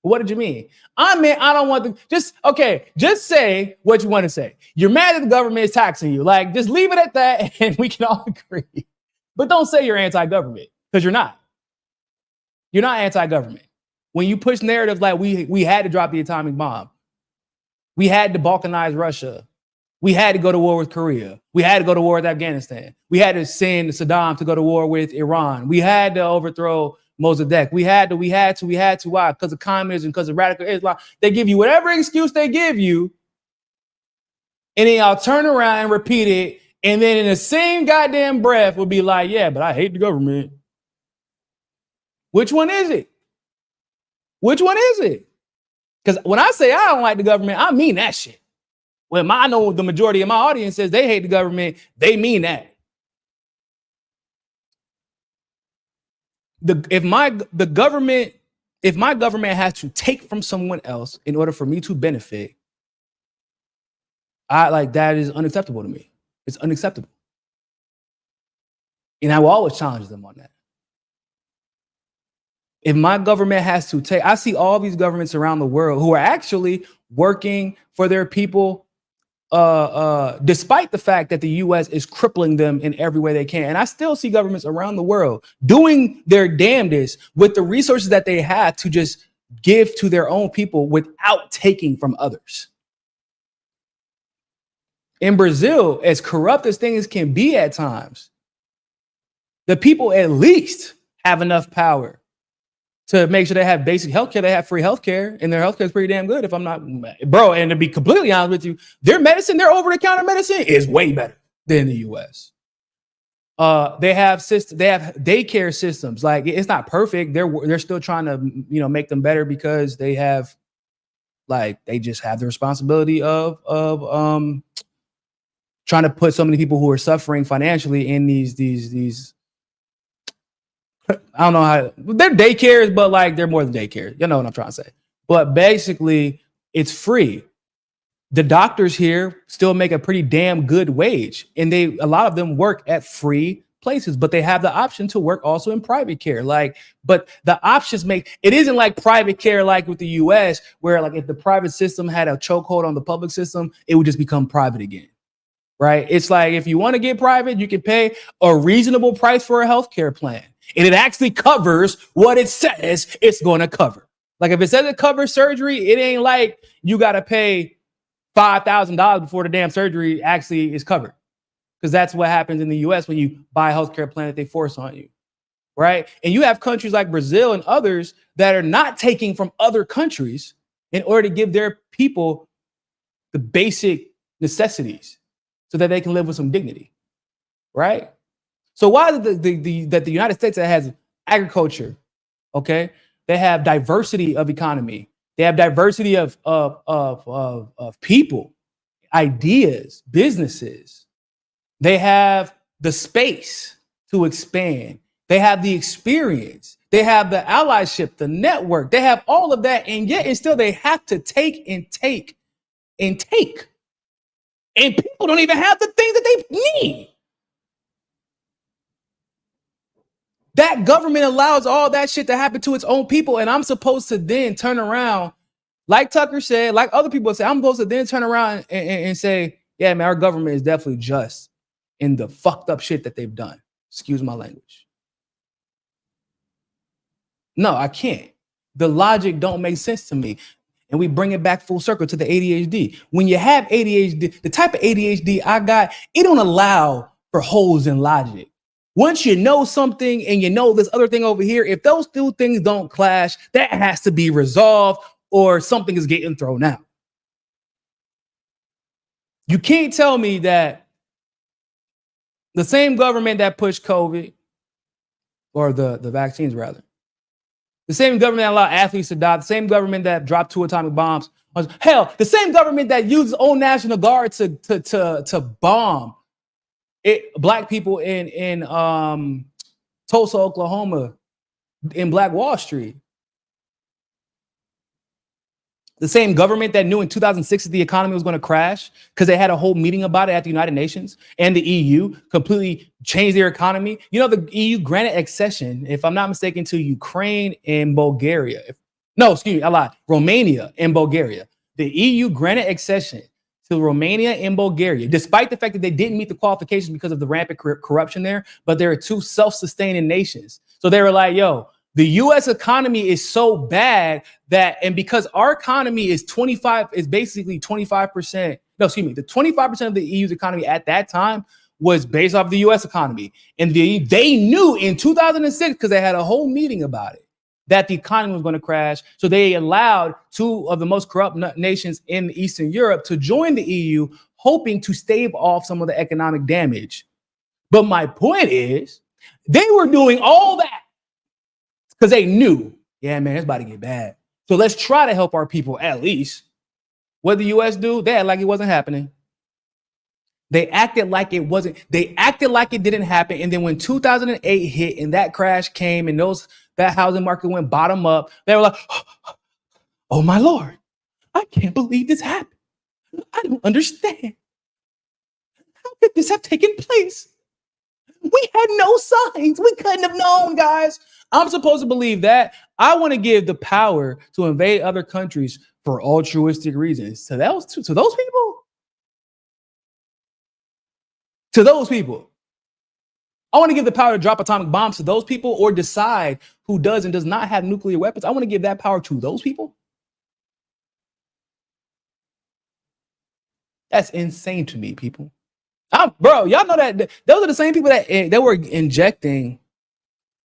What did you mean? I meant I don't want just say what you want to say. You're mad that the government is taxing you. Like, just leave it at that and we can all agree. But don't say you're anti-government, because you're not. You're not anti-government. When you push narratives like we had to drop the atomic bomb, we had to balkanize Russia, we had to go to war with Korea, we had to go to war with Afghanistan, we had to send Saddam to go to war with Iran, we had to overthrow Mossadegh. We had to. Why? Because of communism, because of radical Islam. They give you whatever excuse they give you, and then y'all turn around and repeat it, and then in the same goddamn breath will be like, yeah, but I hate the government. Which one is it? Which one is it? Because when I say I don't like the government, I mean that shit. When I know the majority of my audience says they hate the government, they mean that. If my government has to take from someone else in order for me to benefit, that is unacceptable to me. It's unacceptable. And I will always challenge them on that. If my government has to take, I see all these governments around the world who are actually working for their people, despite the fact that the U.S. is crippling them in every way they can. And I still see governments around the world doing their damnedest with the resources that they have to just give to their own people without taking from others. In Brazil, as corrupt as things can be at times, the people at least have enough power to make sure they have basic healthcare. They have free healthcare, and their healthcare is pretty damn good. If I'm not, bro, and to be completely honest with you, their medicine, their over-the-counter medicine is way better than the U.S. They have daycare systems. Like, it's not perfect. They're still trying to make them better, because they have, they just have the responsibility of trying to put so many people who are suffering financially in these. I don't know how they're daycares, but they're more than daycares. You know what I'm trying to say. But basically, it's free. The doctors here still make a pretty damn good wage, and a lot of them work at free places, but they have the option to work also in private care. But the options it isn't like private care like with the US, where if the private system had a chokehold on the public system, it would just become private again. Right? It's like, if you want to get private, you can pay a reasonable price for a healthcare plan. And it actually covers what it says it's going to cover. Like, if it says it covers surgery, it ain't like you got to pay $5,000 before the damn surgery actually is covered. Because that's what happens in the US when you buy a healthcare plan that they force on you. Right? And you have countries like Brazil and others that are not taking from other countries in order to give their people the basic necessities so that they can live with some dignity, right? So why is that the United States that has agriculture, okay, they have diversity of economy, they have diversity of people, ideas, businesses, they have the space to expand, they have the experience, they have the allyship, the network, they have all of that, and yet and still they have to take and take and take. And people don't even have the things that they need. That government allows all that shit to happen to its own people, and I'm supposed to then turn around, like Tucker said, like other people say, I'm supposed to then turn around and say, yeah, man, our government is definitely just in the fucked up shit that they've done. Excuse my language. No, I can't. The logic don't make sense to me. And we bring it back full circle to the ADHD. When you have ADHD, the type of ADHD I got, it don't allow for holes in logic. Once you know something and you know this other thing over here, if those two things don't clash, that has to be resolved or something is getting thrown out. You can't tell me that the same government that pushed COVID, or the vaccines rather, the same government that allowed athletes to die, the same government that dropped 2 atomic bombs, hell, the same government that used its own National Guard to bomb black people in Tulsa, Oklahoma, in Black Wall Street. The same government that knew in 2006 that the economy was going to crash because they had a whole meeting about it at the United Nations, and the EU completely changed their economy. You know, the EU granted accession, if I'm not mistaken, to Ukraine and Bulgaria. I lied. Romania and Bulgaria. The EU granted accession to Romania and Bulgaria, despite the fact that they didn't meet the qualifications because of the rampant corruption there, but they're 2 self-sustaining nations. So they were like, yo, the U.S. economy is so bad that, and because our economy is basically 25%, the 25% of the EU's economy at that time was based off the U.S. economy. And they knew in 2006, because they had a whole meeting about it, that the economy was going to crash. So they allowed 2 of the most corrupt nations in Eastern Europe to join the EU, hoping to stave off some of the economic damage. But my point is, they were doing all that because they knew, yeah, man, it's about to get bad. So let's try to help our people at least. What the U.S. do? They act like it wasn't happening. They acted like it wasn't. They acted like it didn't happen. And then when 2008 hit and that crash came and that housing market went bottom up, they were like, oh my Lord, I can't believe this happened. I don't understand. How could this have taken place? We had no signs. We couldn't have known, guys. I'm supposed to believe that. I want to give the power to invade other countries for altruistic reasons. To those people. To those people. I want to give the power to drop atomic bombs to those people, or decide who does and does not have nuclear weapons. I want to give that power to those people. That's insane to me, people. Bro, y'all know that those are the same people that were injecting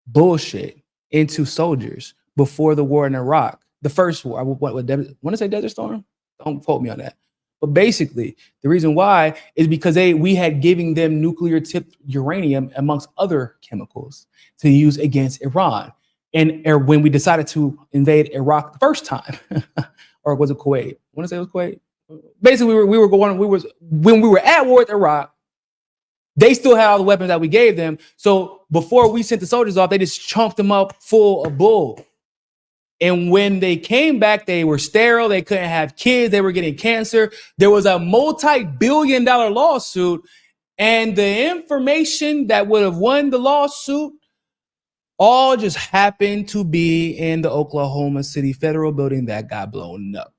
bullshit into soldiers before the war in Iraq. The first war, I want to say Desert Storm? Don't quote me on that. But basically, the reason why is because we had given them nuclear-tipped uranium amongst other chemicals to use against Iran. And when we decided to invade Iraq the first time, or was it Kuwait? I want to say it was Kuwait. Basically, when we were at war with Iraq, they still had all the weapons that we gave them. So before we sent the soldiers off, they just chunked them up full of bull. And when they came back, they were sterile. They couldn't have kids. They were getting cancer. There was a multi-billion-dollar lawsuit. And the information that would have won the lawsuit all just happened to be in the Oklahoma City Federal Building that got blown up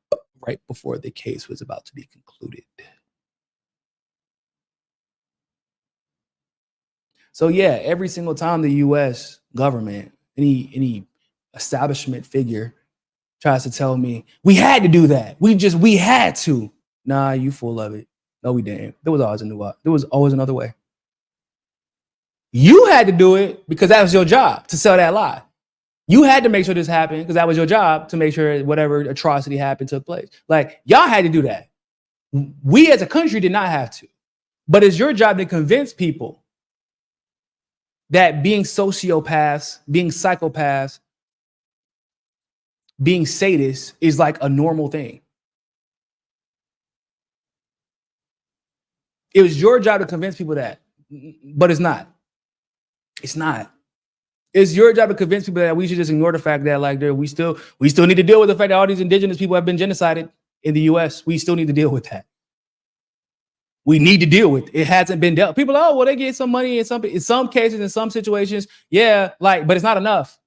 right before the case was about to be concluded. So yeah, every single time the U.S. government, any establishment figure tries to tell me we had to do that, we had to. Nah, you full of it. No, we didn't. There was always another way. You had to do it because that was your job, to sell that lie. You had to make sure this happened because that was your job to make sure whatever atrocity happened took place. Like, y'all had to do that. We as a country did not have to. But it's your job to convince people that being sociopaths, being psychopaths, being sadists is like a normal thing. It was your job to convince people that, but it's not. It's not. It's your job to convince people that we should just ignore the fact that like we still need to deal with the fact that all these indigenous people have been genocided in the US. We still need to deal with that. We need to deal with it. It hasn't been dealt. People are, oh, well, they get some money in some cases, in some situations. Yeah, like, but it's not enough.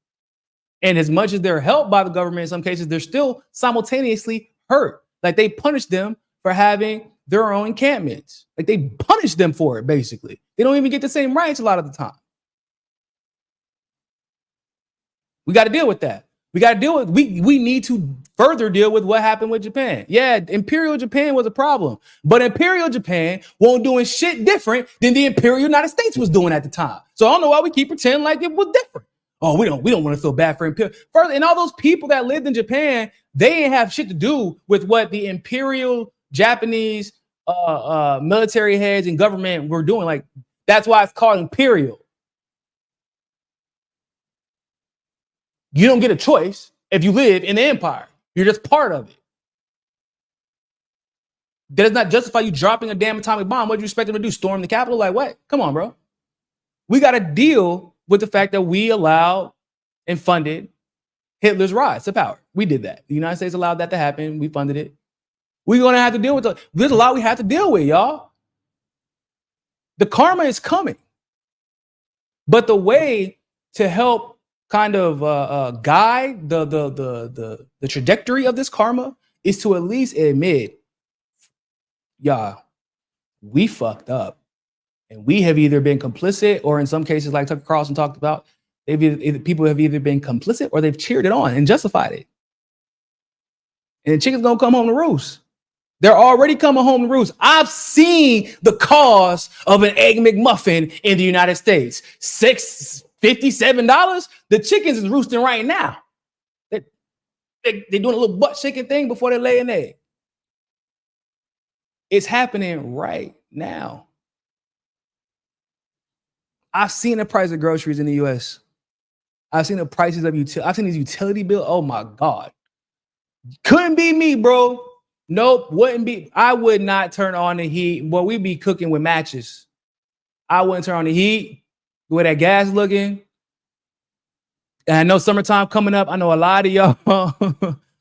And as much as they're helped by the government, in some cases, they're still simultaneously hurt. Like they punish them for having their own encampments. Like they punish them for it, basically. They don't even get the same rights a lot of the time. We got to deal with that. We got to deal with, we need to further deal with what happened with Japan. Yeah, Imperial Japan was a problem, but Imperial Japan wasn't doing shit different than the Imperial United States was doing at the time. So I don't know why we keep pretending like it was different. Oh, we don't want to feel bad for Imperial. Further, and all those people that lived in Japan, they didn't have shit to do with what the Imperial Japanese military heads and government were doing. Like, that's why it's called Imperial. You don't get a choice if you live in the empire. You're just part of it. That does not justify you dropping a damn atomic bomb. What do you expect them to do? Storm the Capitol? Like what? Come on, bro. We got to deal with the fact that we allowed and funded Hitler's rise to power. We did that. The United States allowed that to happen. We funded it. We're going to have to deal with it. There's a lot we have to deal with, y'all. The karma is coming. But the way to help kind of guide the trajectory of this karma is to at least admit, y'all, we fucked up. And we have either been complicit or in some cases, like Tucker Carlson talked about, people have either been complicit or they've cheered it on and justified it. And the chicken's gonna come home to roost. They're already coming home to roost. I've seen the cost of an Egg McMuffin in the United States. $57. The chickens is roosting right now. They're doing a little butt shaking thing before they lay an egg. It's happening right now. I've seen the price of groceries in the US. I've seen the prices of I've seen these utility bills. Oh my God. Couldn't be me, bro. Nope, wouldn't be. I would not turn on the heat. Boy, we'd be cooking with matches. I wouldn't turn on the heat. The way that gas looking. And I know summertime coming up. I know a lot of y'all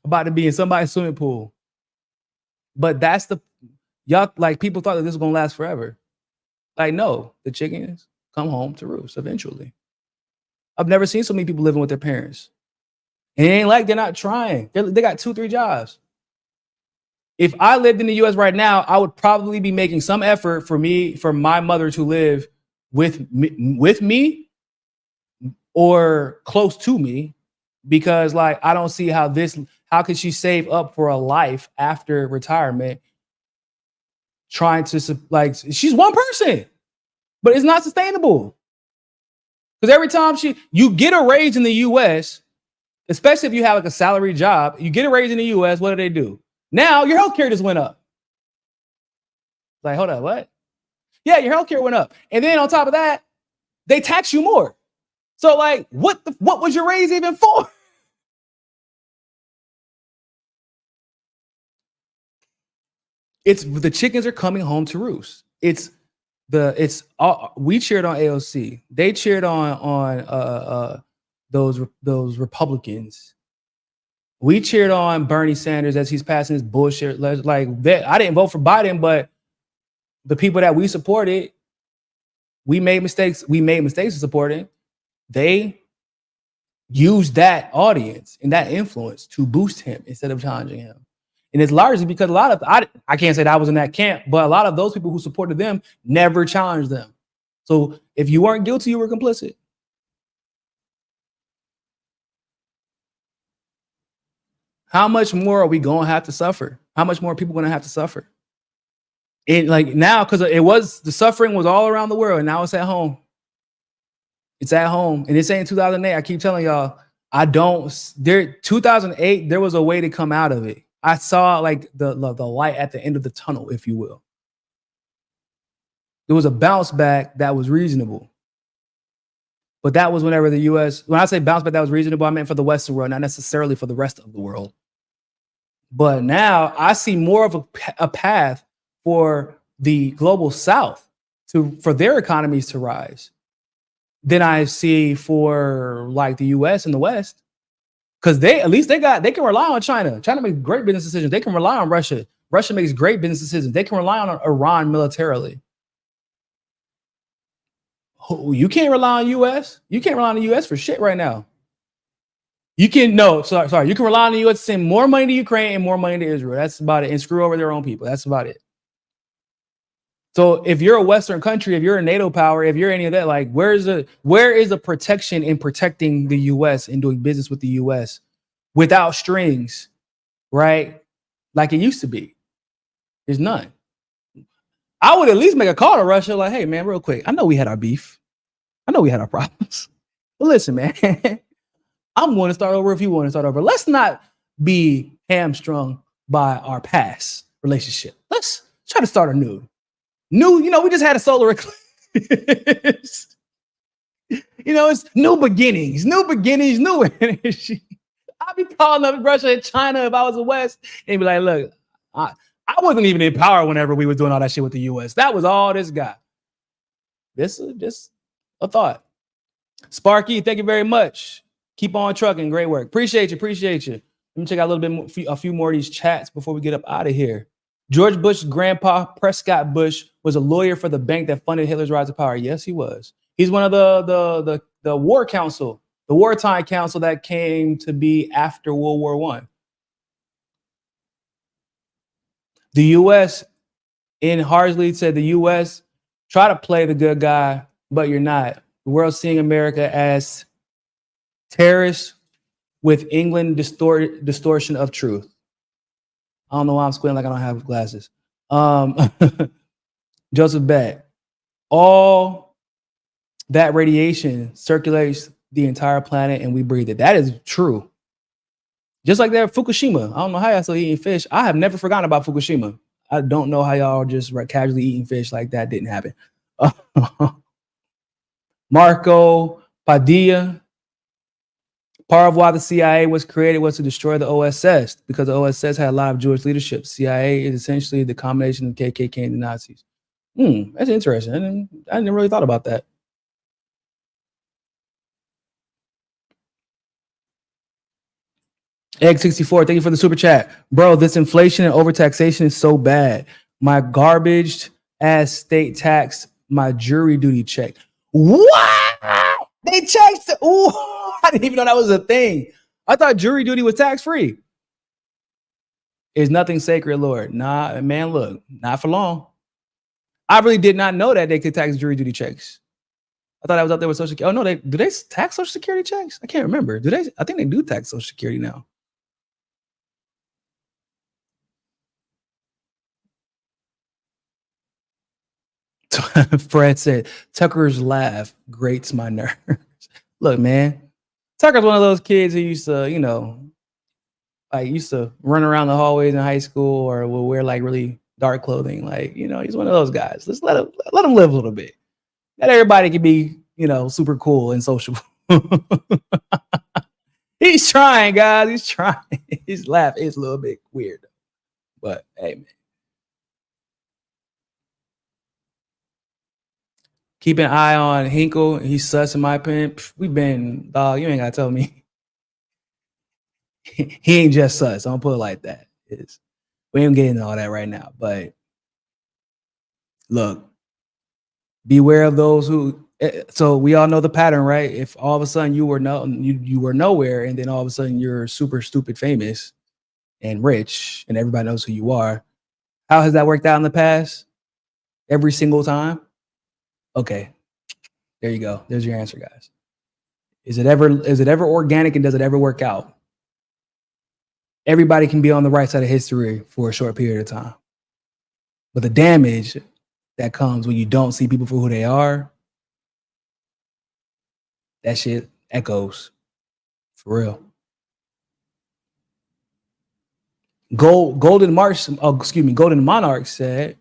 about to be in somebody's swimming pool. But that's y'all, like, people thought that this was gonna last forever. Like, no, the chickens come home to roost eventually. I've never seen so many people living with their parents. And it ain't like they're not trying. They got 2-3 jobs. If I lived in the US right now, I would probably be making some effort for my mother to live with me or close to me, because like, I don't see how could she save up for a life after retirement trying to, like, she's one person, but it's not sustainable. Because every time you get a raise in the US, especially if you have like a salary job, you get a raise in the US, what do? Now your healthcare just went up. Like, hold up, what? Yeah, your healthcare went up. And then on top of that, they tax you more. So like, what was your raise even for? It's the chickens are coming home to roost. We cheered on AOC. They cheered on those Republicans. We cheered on Bernie Sanders as he's passing his bullshit. Like that, I didn't vote for Biden, but the people that we supported, we made mistakes. We made mistakes in supporting. They used that audience and that influence to boost him instead of challenging him. And it's largely because I can't say that I was in that camp, but a lot of those people who supported them never challenged them. So if you weren't guilty, you were complicit. How much more are we going to have to suffer? How much more are people going to have to suffer? And like now, because the suffering was all around the world, and now it's at home. It's at home. And it's saying 2008, I keep telling y'all, There 2008, there was a way to come out of it. I saw like the light at the end of the tunnel, if you will. There was a bounce back that was reasonable. But that was whenever the US, when I say bounce back that was reasonable, I meant for the Western world, not necessarily for the rest of the world. But now I see more of a path for the global South for their economies to rise than I see for like the US and the West. Because they can rely on China. China makes great business decisions. They can rely on Russia. Russia makes great business decisions. They can rely on Iran militarily. You can't rely on US. You can't rely on the US for shit right now. You can You can rely on the US to send more money to Ukraine and more money to Israel. That's about it. And screw over their own people. That's about it. So if you're a Western country, if you're a NATO power, if you're any of that, like where is the protection in protecting the US and doing business with the US without strings, right? Like it used to be. There's none. I would at least make a call to Russia, like, hey man, real quick. I know we had our beef. I know we had our problems. But listen, man, I'm going to start over if you want to start over. Let's not be hamstrung by our past relationship. Let's try to start anew. We just had a solar eclipse. It's new beginnings, new energy. I'd be calling up Russia and China if I was the West and be like, look, I wasn't even in power whenever we were doing all that shit with the US. That was all this guy. This is just a thought. Sparky, thank you very much. Keep on trucking. Great work. Appreciate you. Let me check out a little bit more, a few more of these chats before we get up out of here. George Bush's grandpa, Prescott Bush, was a lawyer for the bank that funded Hitler's rise to power. Yes, he was. He's one of the war council, the wartime council that came to be after World War I. The U.S. in Harsley said the U.S. try to play the good guy, but you're not. The world's seeing America as terrorists with England distortion of truth. I don't know why I'm squinting like I don't have glasses. Joseph Bett, all that radiation circulates the entire planet and we breathe it. That is true. Just like that Fukushima. I don't know how y'all still eating fish. I have never forgotten about Fukushima. I don't know how y'all just casually eating fish like that didn't happen. Marco Padilla. Part of why the CIA was created was to destroy the OSS because the OSS had a lot of Jewish leadership. CIA is essentially the combination of the KKK and the Nazis. That's interesting. I didn't really thought about that. Egg64, thank you for the super chat. Bro, this inflation and overtaxation is so bad. My garbage ass state tax, my jury duty check. What? They checked. Ooh, I didn't even know that was a thing. I thought jury duty was tax-free. Is nothing sacred, Lord. Nah, man, look, not for long. I really did not know that they could tax jury duty checks. I thought I was up there with Social Security. Oh, no, do they tax Social Security checks? I can't remember. Do they? I think they do tax Social Security now. Fred said, Tucker's laugh grates my nerves. Look, man, Tucker's one of those kids who used to, used to run around the hallways in high school or will wear like really dark clothing. Like, he's one of those guys. Let's let him live a little bit. Not everybody can be, super cool and sociable. He's trying, guys. He's trying. His laugh is a little bit weird. But hey, man. Keep an eye on Hinkle. He's sus in my opinion. We've been, dog, you ain't got to tell me. He ain't just sus. Don't put it like that. We ain't getting all that right now. But look, beware of those who, so we all know the pattern, right? If all of a sudden you were nowhere and then all of a sudden you're super stupid famous and rich and everybody knows who you are, how has that worked out in the past? Every single time? Okay, there you go. There's your answer, guys. Is it ever organic and does it ever work out? Everybody can be on the right side of history for a short period of time. But the damage that comes when you don't see people for who they are, that shit echoes For real. Golden Monarch said,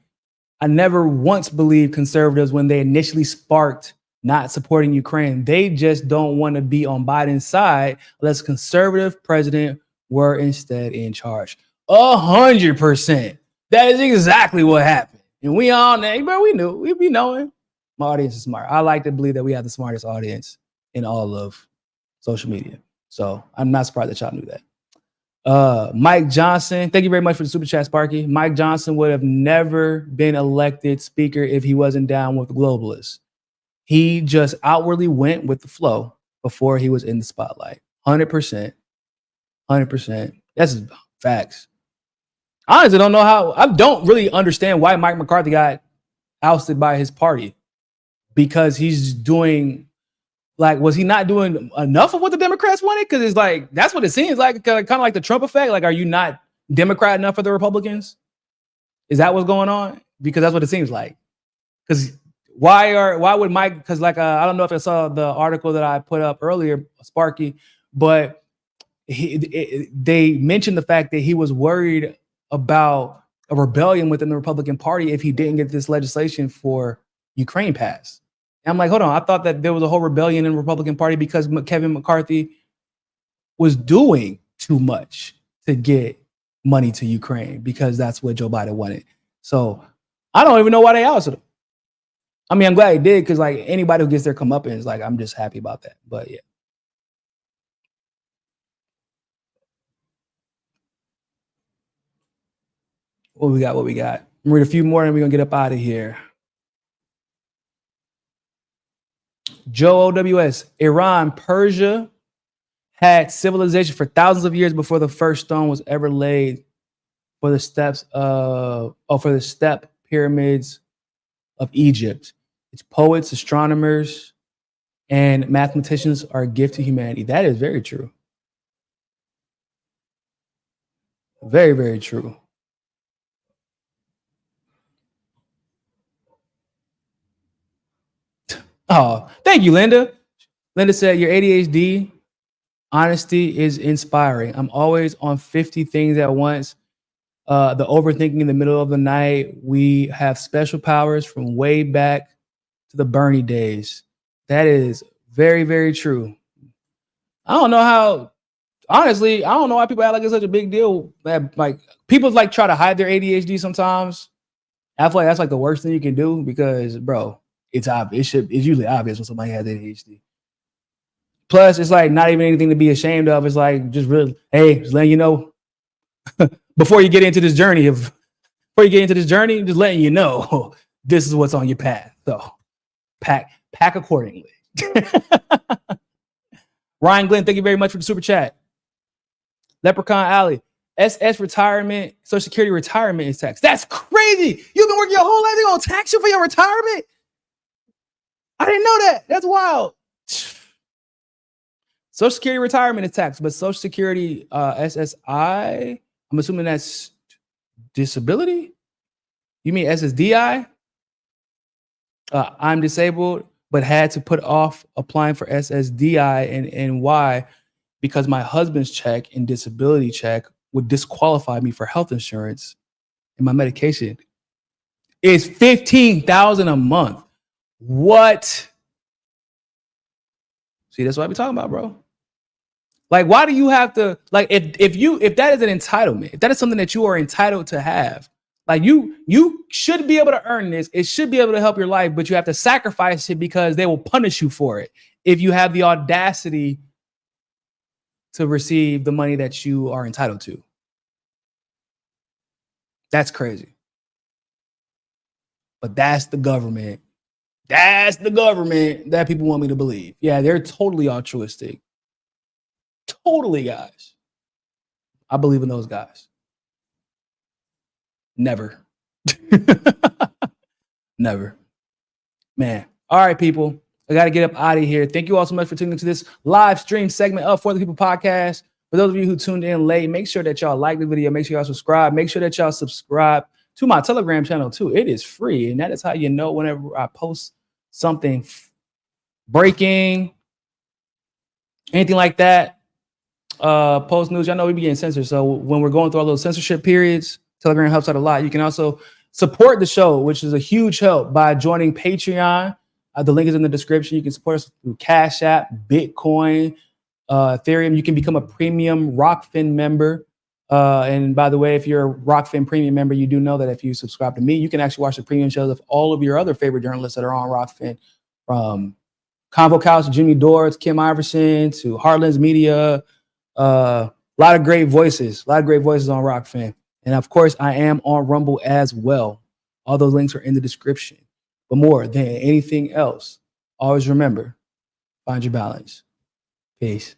I never once believed conservatives when they initially sparked not supporting Ukraine. They just don't want to be on Biden's side unless conservative president were instead in charge. 100%. That is exactly what happened. And we all know, but we knew, we be knowing. My audience is smart. I like to believe that we have the smartest audience in all of social media. So I'm not surprised that y'all knew that. Mike Johnson, thank you very much for the super chat, Sparky. Mike Johnson would have never been elected speaker if he wasn't down with the globalists. He just outwardly went with the flow before he was in the spotlight. 100%. 100%. That's facts. I honestly don't know how. I don't really understand why Mike McCarthy got ousted by his party, because he's doing, like, was he not doing enough of what the Democrats wanted? Because it's like, that's what it seems like, kind of like the Trump effect. Like, are you not Democrat enough for the Republicans? Is that what's going on? Because that's what it seems like. Because why would Mike, because like, I don't know if I saw the article that I put up earlier, Sparky, but they mentioned the fact that he was worried about a rebellion within the Republican Party if he didn't get this legislation for Ukraine passed. And I'm like, hold on, I thought that there was a whole rebellion in the Republican Party because Kevin McCarthy was doing too much to get money to Ukraine because that's what Joe Biden wanted. So I don't even know why they ousted him. I mean, I'm glad he did, because like anybody who gets their comeuppance, like, I'm just happy about that. But yeah. What we got? I'm gonna read a few more and we're gonna get up out of here. Joe OWS, Iran, Persia had civilization for thousands of years before the first stone was ever laid for the step pyramids of Egypt. Its poets, astronomers, and mathematicians are a gift to humanity. That is very true. Very, very true. Oh, thank you, Linda. Linda said, your ADHD honesty is inspiring. I'm always on 50 things at once. The overthinking in the middle of the night. We have special powers from way back to the Bernie days. That is very, very true. I don't know how, honestly, I don't know why people act like it's such a big deal. That, like, people like try to hide their ADHD sometimes. I feel like that's like the worst thing you can do, because, bro, it's obvious. It's usually obvious when somebody has ADHD. Plus, it's like not even anything to be ashamed of. It's like just really, hey, just letting you know before you get into this journey, just letting you know this is what's on your path. So pack accordingly. Ryan Glenn, thank you very much for the super chat. Leprechaun Alley, SS retirement, Social Security retirement is taxed. That's crazy. You've been working your whole life. They're gonna tax you for your retirement? I didn't know that. That's wild. Social Security retirement is taxed, but Social Security SSI, I'm assuming that's disability. You mean SSDI? I'm disabled, but had to put off applying for SSDI, and why? Because my husband's check and disability check would disqualify me for health insurance, and my medication is $15,000 a month. What? See, that's what I be talking about, bro. Like, why do you have to, like, if that is an entitlement, if that is something that you are entitled to have, like, you should be able to earn this. It should be able to help your life, but you have to sacrifice it because they will punish you for it if you have the audacity to receive the money that you are entitled to. That's crazy. But that's the government. That's the government that people want me to believe. Yeah, they're totally altruistic. Totally, guys. I believe in those guys. Never. Never. Man. All right, people. I got to get up out of here. Thank you all so much for tuning into this live stream segment of For the People podcast. For those of you who tuned in late, make sure that y'all like the video. Make sure y'all subscribe. Make sure that y'all subscribe to my Telegram channel too. It is free, and that is how you know whenever I post something breaking, anything like that. post news. Y'all know we be getting censored. So when we're going through all those censorship periods, Telegram helps out a lot. You can also support the show, which is a huge help by joining Patreon. The link is in the description. You can support us through Cash App, Bitcoin, Ethereum. You can become a premium Rockfin member. And by the way, if you're a Rockfin premium member, you do know that if you subscribe to me, you can actually watch the premium shows of all of your other favorite journalists that are on Rockfin, from Convo Couch, Jimmy Dore, to Kim Iverson, to Heartlands Media. A lot of great voices on Rockfin. And of course, I am on Rumble as well. All those links are in the description. But more than anything else, always remember, find your balance. Peace.